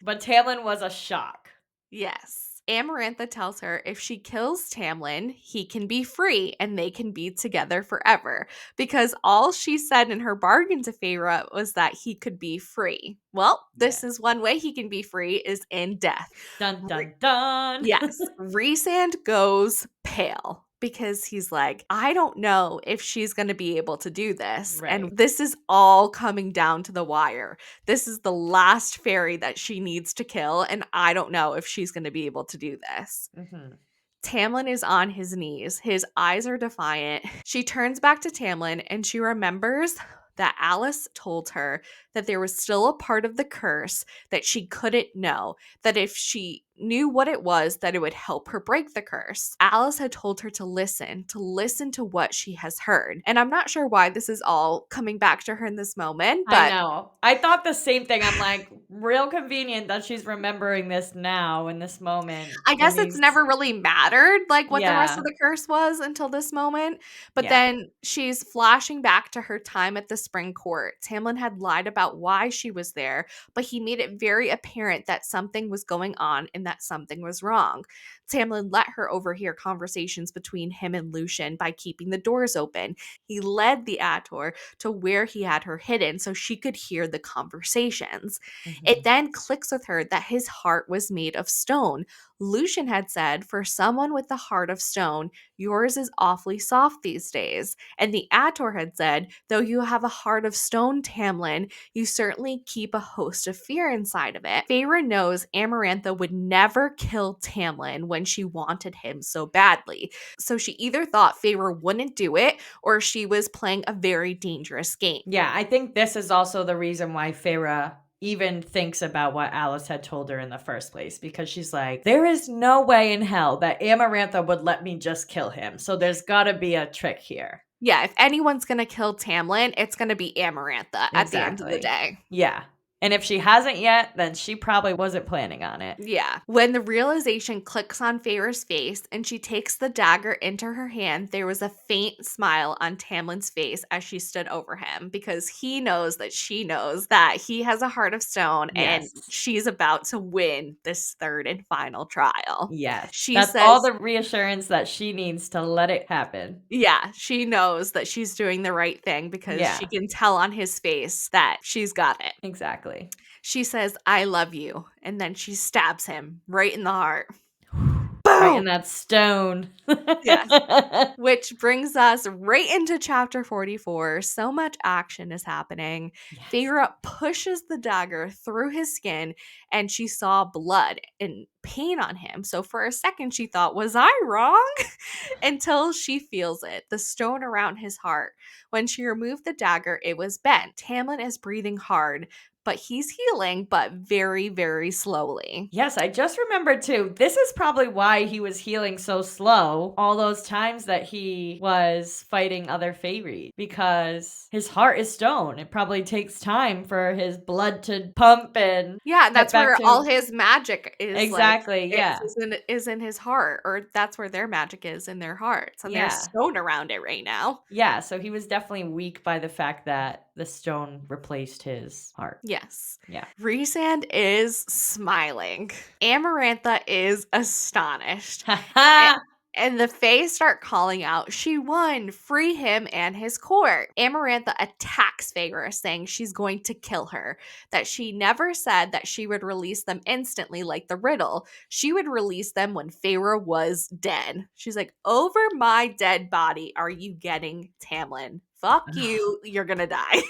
But Tamlin was a shock. Yes. Amarantha tells her if she kills Tamlin, he can be free and they can be together forever. Because all she said in her bargain to Feyre was that he could be free. Well, this Yeah. is one way he can be free is in death. Dun, dun, dun. Yes. Rhysand goes pale because he's like, I don't know if she's going to be able to do this. Right. And this is all coming down to the wire. This is the last fairy that she needs to kill. And I don't know if she's going to be able to do this. Mm-hmm. Tamlin is on his knees. His eyes are defiant. She turns back to Tamlin and she remembers that Alice told her that there was still a part of the curse that she couldn't know, that if she knew what it was, that it would help her break the curse. Alice had told her to listen to what she has heard. And I'm not sure why this is all coming back to her in this moment, I but know. I thought the same thing. I'm like, Real convenient that she's remembering this now in this moment I in guess it's these. never really mattered, like, what the rest Yeah, of the curse was until this moment, but yeah. then she's flashing back to her time at the spring court. Tamlin had lied about why she was there, but he made it very apparent that something was going on and that something was wrong. Tamlin let her overhear conversations between him and Lucian by keeping the doors open. He led the Ator to where he had her hidden so she could hear the conversations. It Mhm. then clicks with her that his heart was made of stone. Lucian had said, for someone with the heart of stone, yours is awfully soft these days. And the Ator had said, though you have a heart of stone, Tamlin, you certainly keep a host of fear inside of it. Feyre knows Amarantha would never kill Tamlin when she wanted him so badly. So she either thought Feyre wouldn't do it or she was playing a very dangerous game. Yeah, I think this is also the reason why Feyre even thinks about what Alice had told her in the first place, because she's like, there is no way in hell that Amarantha would let me just kill him. So there's got to be a trick here. Yeah, if anyone's gonna kill Tamlin, it's gonna be Amarantha at the end of the Exactly. day. Yeah. And if she hasn't yet, then she probably wasn't planning on it. Yeah. When the realization clicks on Feyre's face and she takes the dagger into her hand, there was a faint smile on Tamlin's face as she stood over him because he knows that she knows that he has a heart of stone and Yes. she's about to win this third and final trial. Yes. She That's all says, the reassurance that she needs to let it happen. yeah, she knows that she's doing the right thing because she Yeah, can tell on his face that she's got it. exactly. She says, I love you. And then she stabs him right in the heart. Right in Boom! that stone. Yes. Which brings us right into chapter 44. So much action is happening. Yes. Feyre pushes the dagger through his skin and she saw blood and pain on him. So for a second, she thought, was I wrong? Until she feels it, the stone around his heart. When she removed the dagger, it was bent. Tamlin is breathing hard, but he's healing, but very, very slowly. Yes, I just remembered too. This is probably why he was healing so slow all those times that he was fighting other Feyre, because his heart is stone. It probably takes time for his blood to pump and Yeah, get that's back where all to. his magic is, like, Exactly. Yeah. is in his heart, or that's where their magic is, in their hearts, and there's Yeah. stone around it right now. Yeah. So he was definitely weak by the fact that the stone replaced his heart. Yes. Yeah. Rhysand is smiling. Amarantha is astonished. A and the Fae start calling out, she won, free him and his court. Amarantha attacks Feyre, saying she's going to kill her, that she never said that she would release them instantly like the riddle. She would release them when Feyre was dead. She's like, over my dead body are you getting, Tamlin? Fuck you, you're gonna die.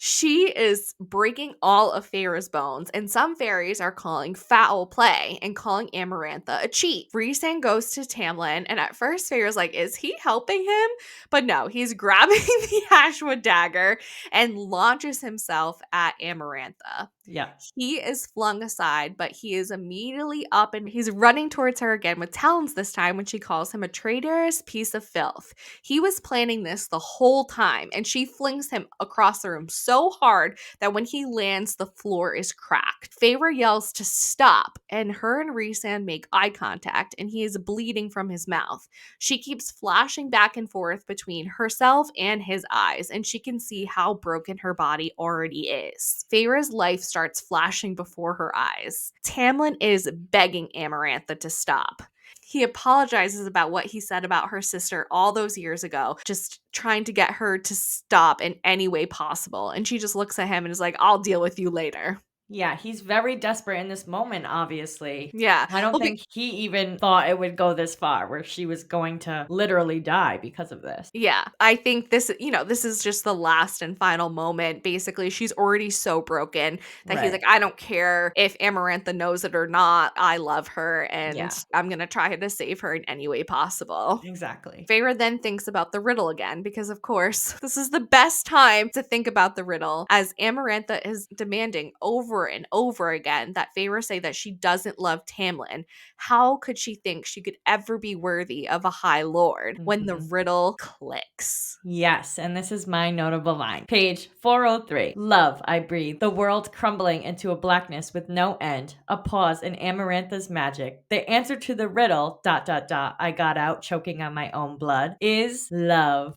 She is breaking all of Feyre's bones, and some fairies are calling foul play and calling Amarantha a cheat. Rhysand goes to Tamlin, and at first Feyre's like, is he helping him? But no, he's grabbing the Ashwood dagger and launches himself at Amarantha. Yeah. He is flung aside, but he is immediately up and he's running towards her again with talons this time when she calls him a traitorous piece of filth. He was planning this the whole time, and she flings him across the room so hard that when he lands, the floor is cracked. Feyre yells to stop, and her and Rhysand make eye contact, and he is bleeding from his mouth. She keeps flashing back and forth between herself and his eyes, and she can see how broken her body already is. Feyre's life starts flashing before her eyes. Tamlin is begging Amarantha to stop. He apologizes about what he said about her sister all those years ago, just trying to get her to stop in any way possible. And she just looks at him and is like, I'll deal with you later. Yeah, he's very desperate in this moment, obviously. Yeah. I don't Well, think he even thought it would go this far where she was going to literally die because of this. yeah, I think this, this is just the last and final moment. Basically, she's already so broken that he's like, Right. I don't care if Amarantha knows it or not. I love her and Yeah, I'm going to try to save her in any way possible. exactly. Feyre then thinks about the riddle again because, of course, this is the best time to think about the riddle as Amarantha is demanding over over and over again that Feyre say that she doesn't love Tamlin. How could she think she could ever be worthy of a High Lord when the Mhm. riddle clicks? Yes, and this is my notable line. Page 403. Love, I breathe. The world crumbling into a blackness with no end. A pause in Amarantha's magic. The answer to the riddle, dot, dot, dot, I got out choking on my own blood, is love.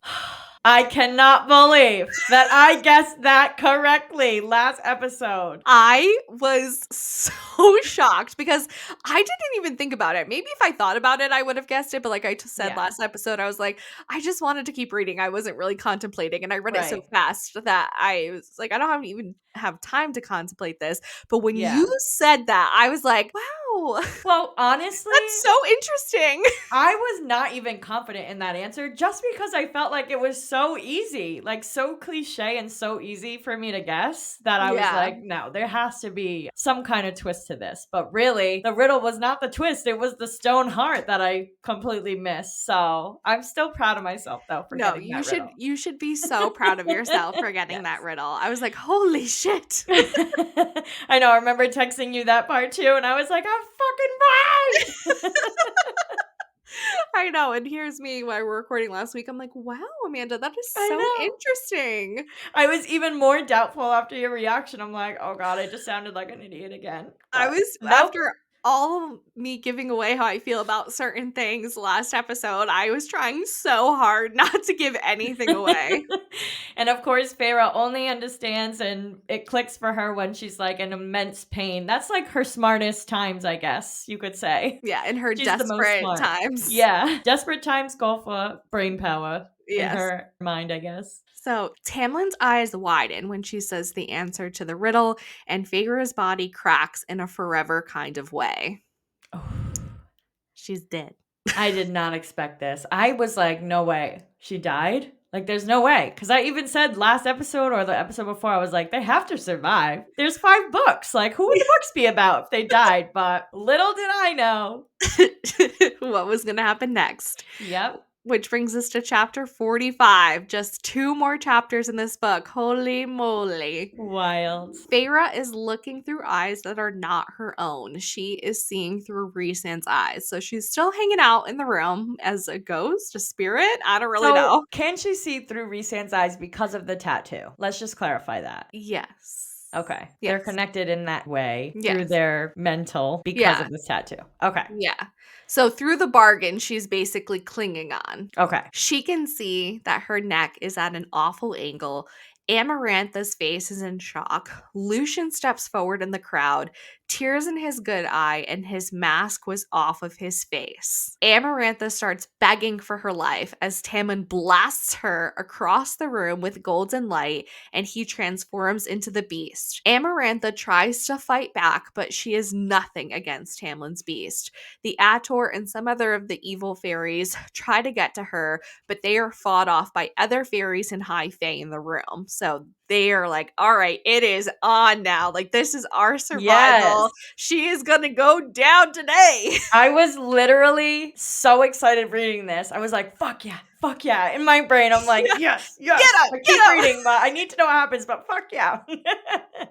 I cannot believe that I guessed that correctly last episode. I was so shocked because I didn't even think about it. Maybe if I thought about it, I would have guessed it. But like I just said Yeah, last episode, I was like, I just wanted to keep reading. I wasn't really contemplating. And I read it so right. fast that I was like, I don't have, even have time to contemplate this. But when you Yeah. said that, I was like, wow, Well, honestly, that's so interesting. I was not even confident in that answer just because I felt like it was so easy, like so cliche and so easy for me to guess that I was Yeah. like, no, there has to be some kind of twist to this. But really, the riddle was not the twist, it was the stone heart that I completely missed. So I'm still proud of myself though for No, getting that riddle. you should be so proud of yourself for getting that Yes. riddle. I was like, holy shit. I know, I remember texting you that part too, and I was like, I'm fucking right. I know, and here's me while we're recording last week. I'm like, wow, Amanda, that is I so know. interesting. I was even more doubtful after your reaction. I'm like, "Oh god, I just sounded like an idiot again." I But was nope. after all me giving away how I feel about certain things last episode, I was trying so hard not to give anything away. And of course, Farah only understands and it clicks for her when she's like in immense pain. That's like her smartest times, I guess you could say. Yeah, in her She's the most desperate smart. times. Yeah. Desperate times call for brain power in Yes. her mind, I guess. So Tamlin's eyes widen when she says the answer to the riddle, and Feyre's body cracks in a forever kind of way. She's dead. I did not expect this. I was like, "No way. She died?" Like, there's no way. Because I even said last episode or the episode before, I was like, "They have to survive. There's 5 books. Like, who would the books be about if they died?" But little did I know. What was going to happen next? Yep. Which brings us to chapter 45. Just 2 more chapters in this book. Holy moly. Wild. Feyre is looking through eyes that are not her own. She is seeing through Rhysand's eyes. So she's still hanging out in the room as a ghost, a spirit. I don't really So, know. can she see through Rhysand's eyes because of the tattoo? Let's just clarify that. Yes. Okay. They're Yes. connected in that way through Yes. their mental because Yeah. of this tattoo. Okay. Yeah. So through the bargain, she's basically clinging on. Okay. She can see that her neck is at an awful angle. Amarantha's face is in shock. Lucian steps forward in the crowd, tears in his good eye, and his mask was off of his face. Amarantha starts begging for her life as Tamlin blasts her across the room with golden light and he transforms into the beast. Amarantha tries to fight back, but she is nothing against Tamlin's beast. The Ator and some other of the evil fairies try to get to her, but they are fought off by other fairies and high fae in the room. So they are like, all right, it is on now. Like, this is our Yes. survival. She is going to go down today. I was literally so excited reading this. I was like, fuck yeah, fuck yeah. In my brain, I'm like, Yeah. yes, Get yes. up, I get keep up. reading, but I need to know what happens, but fuck yeah.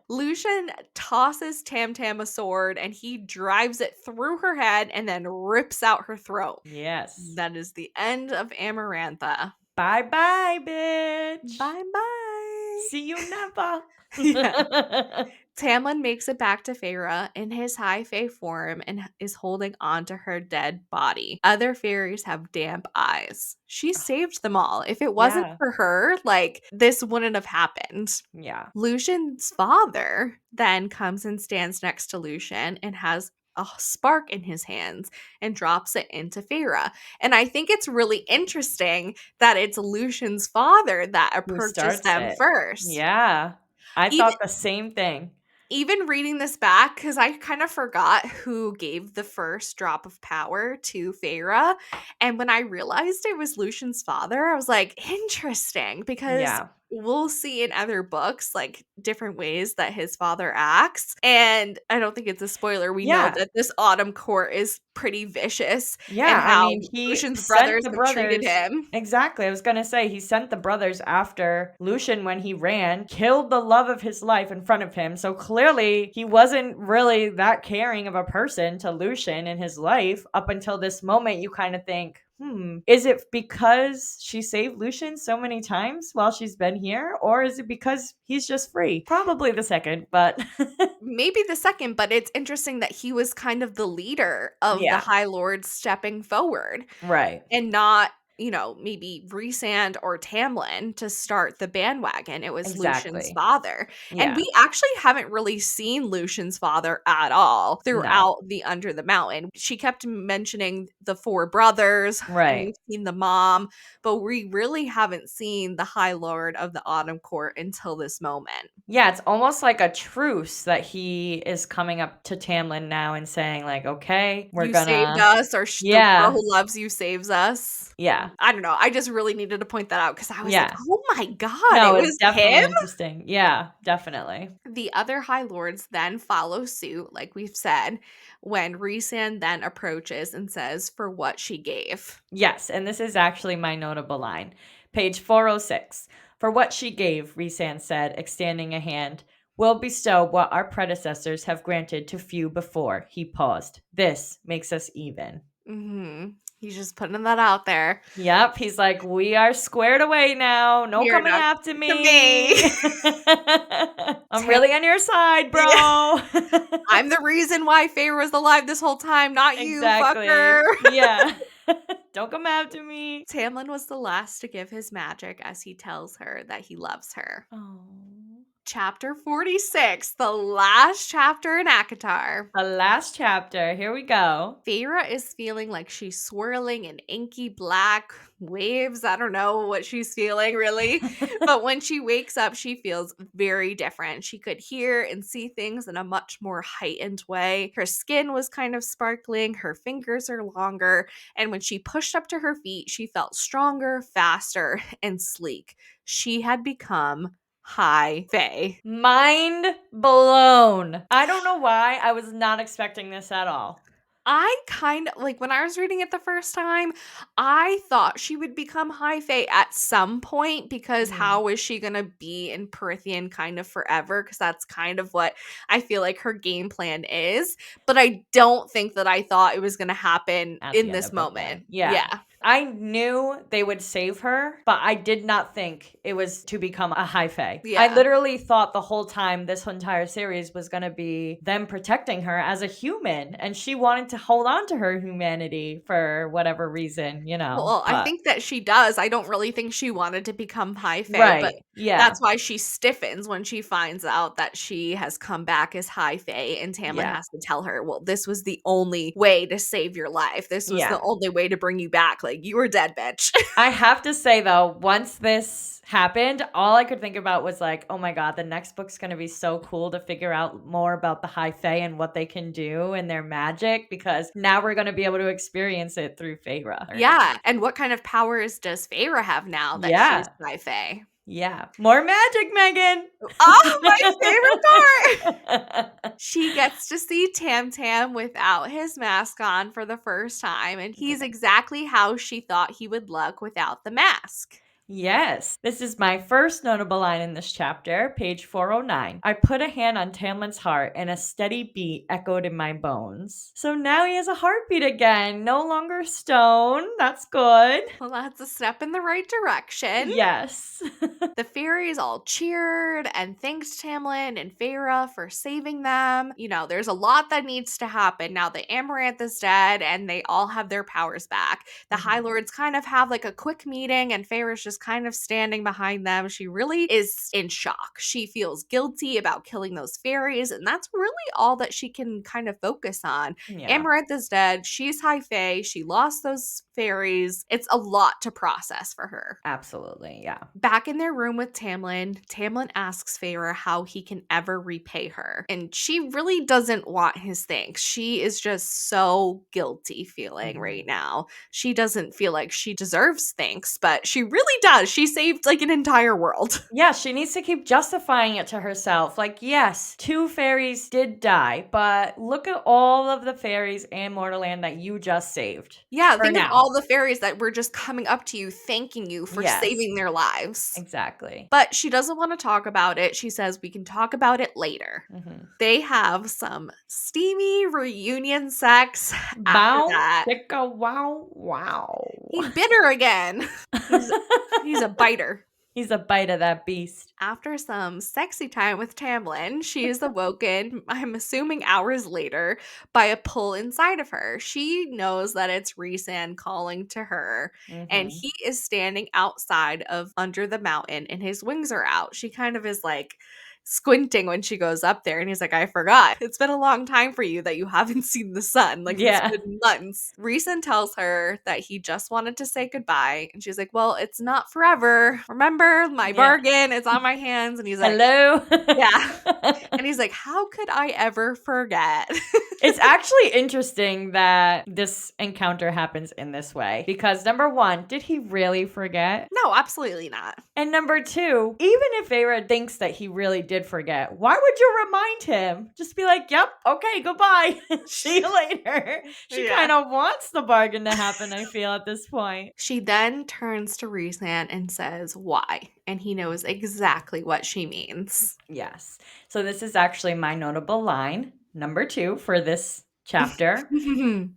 Lucian tosses Tam Tam a sword and he drives it through her head and then rips out her throat. Yes. That is the end of Amarantha. Bye bye, bitch. Bye bye. See you never. Yeah. Tamlin makes it back to Feyre in his high fae form and is holding onto her dead body. Other fairies have damp eyes. She saved them all. If it wasn't Yeah. for her, like, this wouldn't have happened. Yeah. Lucian's father then comes and stands next to Lucian and has a spark in his hands and drops it into Feyre. And I think it's really interesting that it's Lucian's father that Who approaches starts them it? first. Yeah. I Even thought the same thing. even reading this back, because I kind of forgot who gave the first drop of power to Feyre. And when I realized it was Lucian's father, I was like, interesting, because Yeah. we'll see in other books, like, different ways that his father acts, and I don't think it's a spoiler, we know Yeah. that this Autumn Court is pretty vicious and Yeah, I how mean, he Lucian's sent brothers the have treated brothers him. exactly, I was gonna say, he sent the brothers after Lucian when he ran, killed the love of his life in front of him, so clearly he wasn't really that caring of a person to Lucian in his life up until this moment. You kinda think, "Hmm, is it because she saved Lucian so many times while she's been here, or is it because he's just free?" Probably the second, but Maybe the second, but it's interesting that he was kind of the leader of the yeah, High Lords stepping forward. right, And not, maybe Rhysand or Tamlin to start the bandwagon. It was Lucian's exactly. father. And Yeah, we actually haven't really seen Lucian's father at all no, throughout the Under the Mountain. She kept mentioning the four brothers, and right. we've seen the mom, but we really haven't seen the High Lord of the Autumn Court until this moment. Yeah, it's almost like a truce that he is coming up to Tamlin now and saying like, "Okay, we're You saved gonna." us, or the girl Yeah, who loves you saves us. yeah, I don't know. I just really needed to point that out because I was like, yeah. oh my God, No, it it's was definitely him. interesting. Yeah, definitely. The other High Lords then follow suit, like we've said, when Rhysand then approaches and says, for what she gave. Yes, and this is actually my notable line. Page 406. For what she gave, Rhysand said, extending a hand, will bestow what our predecessors have granted to few before. He paused. This makes us even. He's just putting that out there. Yep, he's like, "We are squared away now. No You're coming not after to me. me. I'm Tam- really on your side, yeah, bro." I'm the reason why Feyre was alive this whole time, not you, fucker. Exactly. Yeah. "Don't come after me." Tamlin was the last to give his magic as he tells her that he loves her. Oh. Chapter 46, the last chapter in ACOTAR. The last chapter. Here we go. Feyre is feeling like she's swirling in inky black waves. I don't know what she's feeling really. But when she wakes up, she feels very different. She could hear and see things in a much more heightened way. Her skin was kind of sparkling, her fingers are longer. And when she pushed up to her feet, she felt stronger, faster, and sleek. She had become High Fae. Mind blown. I don't know why I was not expecting this at all. I kind of like when I was reading it the first time, I thought she would become High Fae at some point because Mhm. how is she going to be in Prithian kind of forever? Because that's kind of what I feel like her game plan is. But I don't think that I thought it was going to happen At the in end this of book one. moment. Yeah. Yeah. I knew they would save her, but I did not think it was to become a high fae. I Yeah. literally thought the whole time this entire series was going to be them protecting her as a human, and she wanted to hold on to her humanity for whatever reason, Well, I but think that she does. I don't really think she wanted to become High Fae, but right. Yeah. that's why she stiffens when she finds out that she has come back as High Fae, and Tamlin Yeah. has to tell her, "Well, this was the only way to save your life. This was the Yeah. only way to bring you back. Like, you were dead, bitch." I have to say though, once this happened, all I could think about was like, "Oh my god, the next book's gonna be so cool to figure out more about the High Fae and what they can do and their magic because now we're gonna be able to experience it through Feyre learning." Yeah, and what kind of powers does Feyre have now that she's Yeah, High Fae? yeah. More magic, Megan. Oh, my favorite part! She gets to see Tam Tam without his mask on for the first time, and he's exactly how she thought he would look without the mask. Yes, this is my first notable line in this chapter, page 409. I put a hand on Tamlin's heart and a steady beat echoed in my bones. So now he has a heartbeat again, no longer stone. That's good. Well, that's a step in the right direction. Yes. The fairies all cheered and thanked Tamlin and Feyre for saving them. There's a lot that needs to happen now that Amaranth is dead and they all have their powers back. The High Mhm. Lords kind of have like a quick meeting, and Feyre's just kind of standing behind them. She really is in shock. She feels guilty about killing those fairies, and that's really all that she can kind of focus on. Yeah, Amaranth is dead. She's High Fae. She lost those fairies. It's a lot to process for her. absolutely. Yeah. Back in their room with Tamlin, Tamlin asks Feyre how he can ever repay her. And she really doesn't want his thanks. She is just so guilty feeling Mhm. right now. She doesn't feel like she deserves thanks, but she really does. She saved like an entire world. Yeah, she needs to keep justifying it to herself. Like, yes, 2 fairies did die, but look at all of the fairies and Mortaland that you just saved. Yeah, For think of now. all the fairies that were just coming up to you, thanking you for Yes, saving their lives. exactly. But she doesn't want to talk about it. She says we can talk about it later. Mhm. They have some steamy reunion sex after Bow, that. chicka, wow, wow. He bit her again. He's he's a biter. He's a bite of that beast. After some sexy time with Tamlin, she is awoken, I'm assuming hours later, by a pull inside of her. She knows that it's Rhysand calling to her, and Mhm. he is standing outside of under the mountain and his wings are out. She kind of is like squinting when she goes up there, and he's like, I forgot. It's been a long time for you that you haven't seen the sun. Like, it's Yeah. been months. Rhysand tells her that he just wanted to say goodbye, and she's like, well, it's not forever. Remember my Yeah. bargain? It's on my hands. And he's like, Hello. yeah. And he's like, how could I ever forget? It's actually interesting that this encounter happens in this way because number 1, did he really forget? No, absolutely not. And number 2, even if Feyre thinks that he really did forget, why would you remind him? Just be like, yep, okay, goodbye. See you later. She Yeah. kind of wants the bargain to happen, I feel, at this point. She then turns to Rhysand and says, why? And he knows exactly what she means. Yes. So this is actually my notable line, number 2 for this chapter.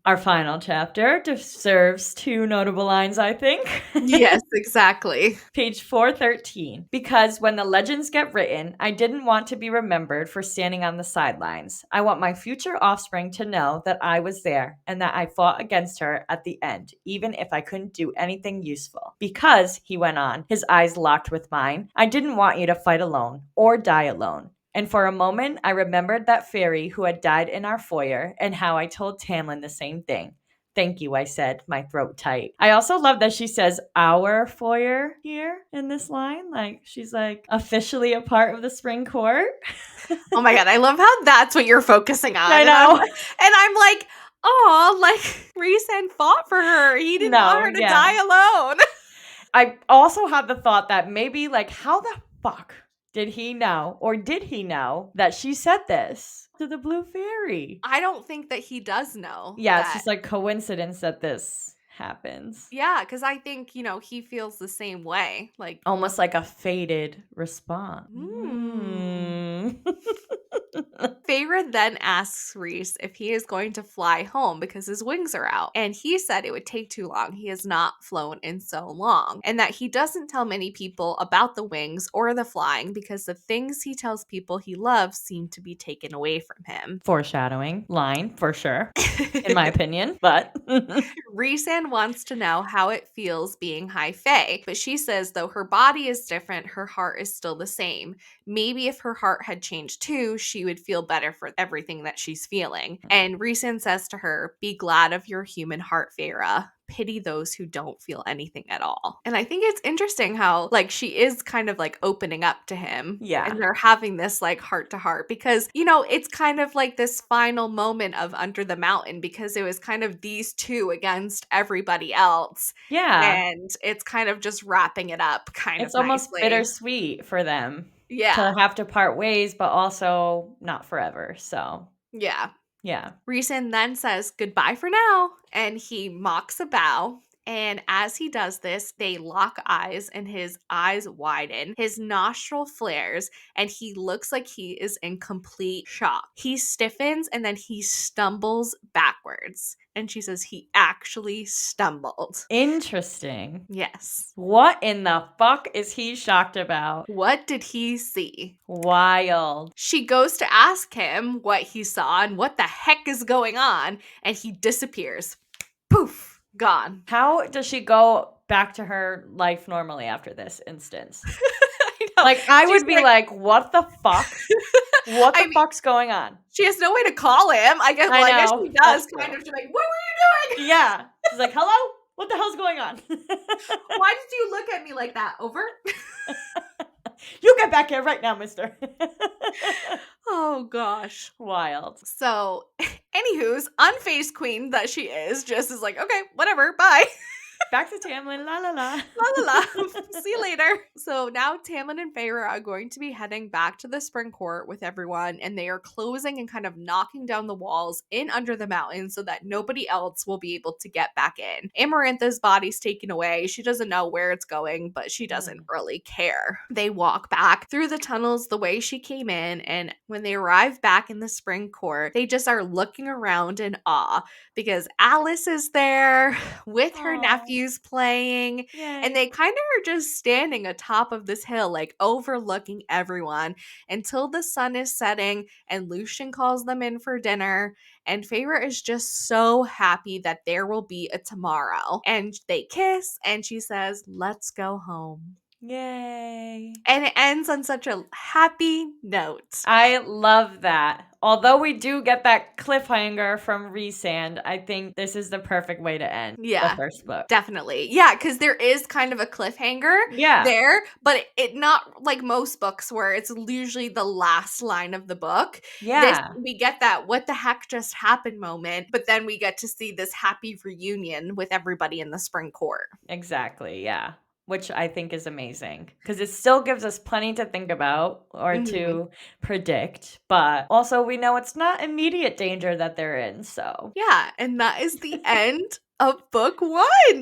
Our final chapter deserves 2 notable lines, I think. Yes, exactly. Page 413. Because when the legends get written, I didn't want to be remembered for standing on the sidelines. I want my future offspring to know that I was there and that I fought against her at the end, even if I couldn't do anything useful. Because, he went on, his eyes locked with mine, I didn't want you to fight alone or die alone. And for a moment, I remembered that fairy who had died in our foyer and how I told Tamlin the same thing. Thank you, I said, my throat tight. I also love that she says our foyer here in this line. Like, she's like officially a part of the spring court. Oh my God, I love how that's what you're focusing on. I And know. I'm like, oh, like Rhysand fought for her. He didn't want No, her to yeah. die alone. I also had the thought that maybe, like, how the fuck did he know, or did he know that she said this to the blue fairy? I don't think that he does know Yeah, it's that. just like coincidence that this happens. Yeah, because I think, he feels the same way. Like, Almost like a faded response. Feyre then asks Rhys if he is going to fly home because his wings are out. And he said it would take too long. He has not flown in so long. And that he doesn't tell many people about the wings or the flying because the things he tells people he loves seem to be taken away from him. Foreshadowing line for sure, in my opinion, but Rhysand wants to know how it feels being high fae, but she says though her body is different, her heart is still the same. Maybe if her heart had changed too, she would feel better for everything that she's feeling. And Rhysand says to her, be glad of your human heart, Feyre. Pity those who don't feel anything at all. And I think it's interesting how, like, she is kind of like opening up to him. Yeah. And they're having this like heart to heart because, it's kind of like this final moment of Under the Mountain because it was kind of these two against everybody else. Yeah. And it's kind of just wrapping it up kind It's of almost nicely. bittersweet for them Yeah. to have to part ways, but also not forever. So, Yeah. yeah. Rhysand then says goodbye for now, and he mocks a bow. And as he does this, they lock eyes and his eyes widen, his nostril flares, and he looks like he is in complete shock. He stiffens and then he stumbles backwards. And she says he actually stumbled. Interesting. Yes. What in the fuck is he shocked about? What did he see? Wild. She goes to ask him what he saw and what the heck is going on, and he disappears. Poof. Gone. How does she go back to her life normally after this instance? I know. Like, I She's would be like, what the fuck? What the fuck's going on? She has no way to call him. I guess know. she does That's kind true. of to like, what were you doing? Yeah. She's like, hello? What the hell's going on? Why did you look at me like that? Over? You get back here right now, mister. Oh, gosh. Wild. So, anywho's, unfazed queen that she is, just is like, okay, whatever, bye. Back to Tamlin, la la la. La la la. See you later. So now Tamlin and Feyre are going to be heading back to the spring court with everyone, and they are closing and kind of knocking down the walls in under the mountain so that nobody else will be able to get back in. Amarantha's body's taken away. She doesn't know where it's going, but she doesn't really care. They walk back through the tunnels the way she came in, and when they arrive back in the spring court, they just are looking around in awe because Alice is there with her Aw. nephews playing, Yay. and they kind of are just standing atop of this hill, like overlooking everyone until the sun is setting and Lucian calls them in for dinner. And Feyre is just so happy that there will be a tomorrow. And they kiss, and she says, "Let's go home." Yay. And it ends on such a happy note. I love that. Although we do get that cliffhanger from Rhysand, I think this is the perfect way to end the first book. Definitely. Yeah, because there is kind of a cliffhanger there, but it not like most books where it's usually the last line of the book. This, we get that what the heck just happened moment, but then we get to see this happy reunion with everybody in the spring court. Exactly, yeah. Which I think is amazing because it still gives us plenty to think about or to predict, but also we know it's not immediate danger that they're in, so. Yeah, and that is the end of book 1.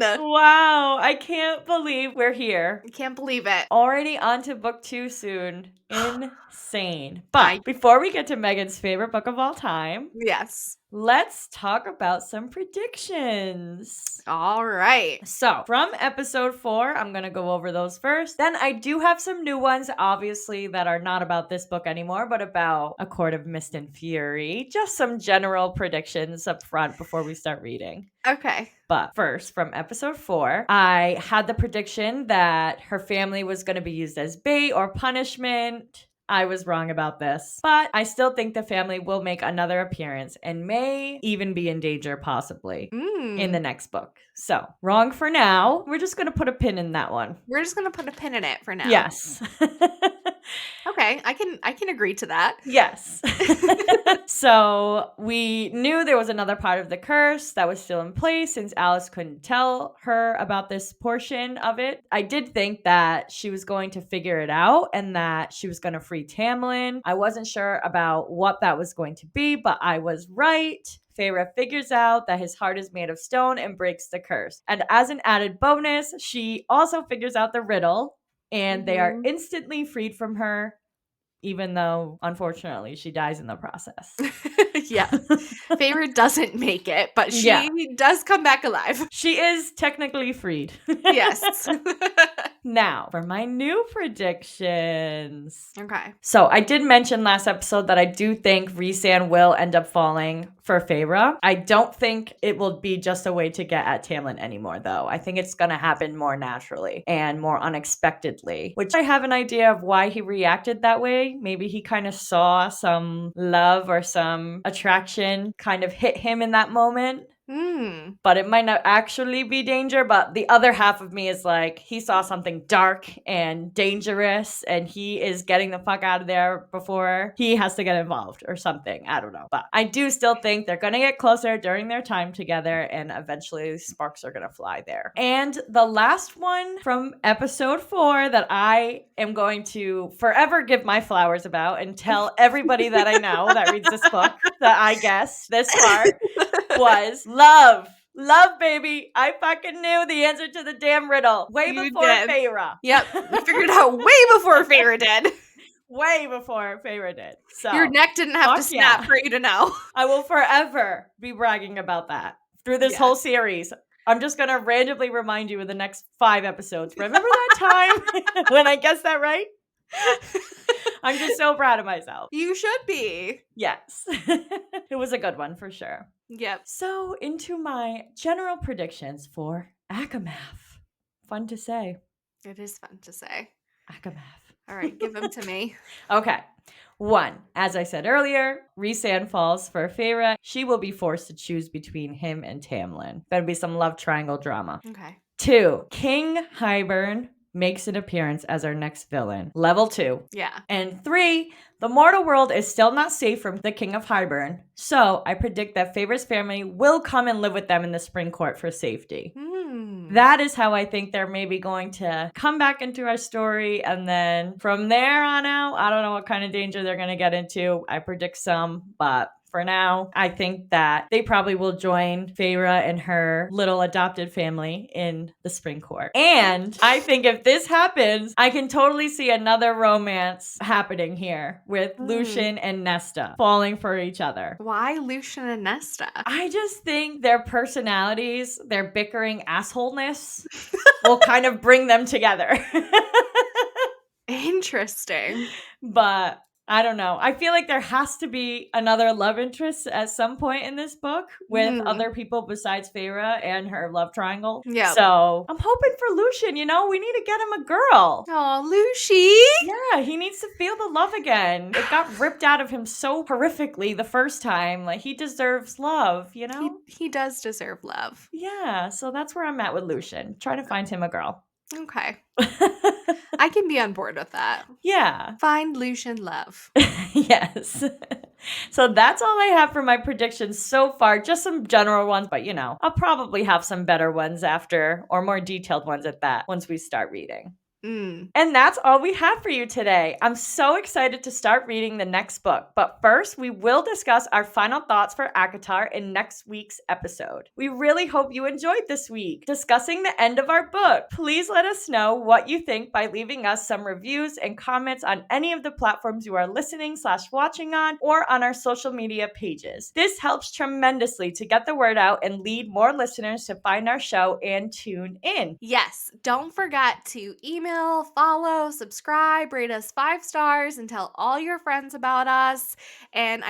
Wow, I can't believe we're here. I can't believe it. Already on to book 2 soon. Insane. But before we get to Megan's favorite book of all time, yes, let's talk about some predictions. All right. So, from episode 4, I'm going to go over those first. Then I do have some new ones, obviously, that are not about this book anymore, but about A Court of Mist and Fury. Just some general predictions up front before we start reading. Okay. But first, from episode 4, I had the prediction that her family was going to be used as bait or punishment. I was wrong about this, but I still think the family will make another appearance and may even be in danger possibly in the next book. So, wrong for now. We're just going to put a pin in that one. We're just going to put a pin in it for now. Yes. Okay, I can agree to that. Yes. So we knew there was another part of the curse that was still in place since Alice couldn't tell her about this portion of it. I did think that she was going to figure it out and that she was going to free Tamlin. I wasn't sure about what that was going to be, but I was right. Feyre figures out that his heart is made of stone and breaks the curse. And as an added bonus, she also figures out the riddle and they are instantly freed from her, even though, unfortunately, she dies in the process. Yeah. Feyre doesn't make it, but she does come back alive. She is technically freed. Yes. Now, for my new predictions. Okay. So, I did mention last episode that I do think Rhysand will end up falling for Feyre. I don't think it will be just a way to get at Tamlin anymore, though. I think it's going to happen more naturally and more unexpectedly, which I have an idea of why he reacted that way. Maybe he kind of saw some love or some attraction kind of hit him in that moment. But it might not actually be danger. But the other half of me is like, he saw something dark and dangerous and he is getting the fuck out of there before he has to get involved or something. I don't know. But I do still think they're going to get closer during their time together and eventually sparks are going to fly there. And the last one from episode 4 that I am going to forever give my flowers about and tell everybody that I know that reads this book that I guessed this part was love. Love, baby. I fucking knew the answer to the damn riddle way before Feyre. Yep. We figured it out way before Feyre did. Way before Feyre did. So your neck didn't have to snap for you to know. I will forever be bragging about that through this whole series. I'm just going to randomly remind you in the next 5 episodes. Remember that time when I guessed that right? I'm just so proud of myself. You should be. Yes. It was a good one for sure. Yep. So into my general predictions for ACOMAF. Fun to say. It is fun to say. ACOMAF. All right, give them to me. Okay. 1, as I said earlier, Rhysand falls for Feyre. She will be forced to choose between him and Tamlin. Gonna be some love triangle drama. Okay. 2, King Hybern makes an appearance as our next villain. Level 2. Yeah. And 3, the mortal world is still not safe from the King of Hybern. So I predict that Feyre's family will come and live with them in the spring court for safety. That is how I think they're maybe going to come back into our story. And then from there on out, I don't know what kind of danger they're going to get into. I predict some, but for now, I think that they probably will join Feyre and her little adopted family in the Spring Court. And I think if this happens, I can totally see another romance happening here with Lucien and Nesta falling for each other. Why Lucien and Nesta? I just think their personalities, their bickering assholeness will kind of bring them together. Interesting. But I don't know. I feel like there has to be another love interest at some point in this book with other people besides Feyre and her love triangle. Yep. So I'm hoping for Lucien, we need to get him a girl. Oh, Lucy! Yeah, he needs to feel the love again. It got ripped out of him so horrifically the first time. Like, he deserves love, He does deserve love. Yeah, so that's where I'm at with Lucien. Trying to find him a girl. Okay. I can be on board with that. Yeah. Find Lucien love. Yes. So that's all I have for my predictions so far. Just some general ones, but I'll probably have some better ones after, or more detailed ones at that, once we start reading. And that's all we have for you today. I'm so excited to start reading the next book. But first, we will discuss our final thoughts for ACOTAR in next week's episode. We really hope you enjoyed this week discussing the end of our book. Please let us know what you think by leaving us some reviews and comments on any of the platforms you are listening/watching on, or on our social media pages. This helps tremendously to get the word out and lead more listeners to find our show and tune in. Yes, don't forget to email, follow, subscribe, rate us 5 stars, and tell all your friends about us. And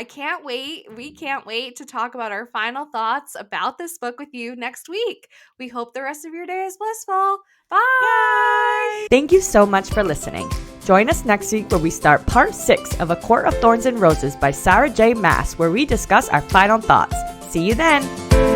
we can't wait to talk about our final thoughts about this book with you next week. We hope the rest of your day is blissful. Bye! Thank you so much for listening. Join us next week where we start part 6 of A Court of Thorns and Roses by Sarah J. Maas, where we discuss our final thoughts. See you then!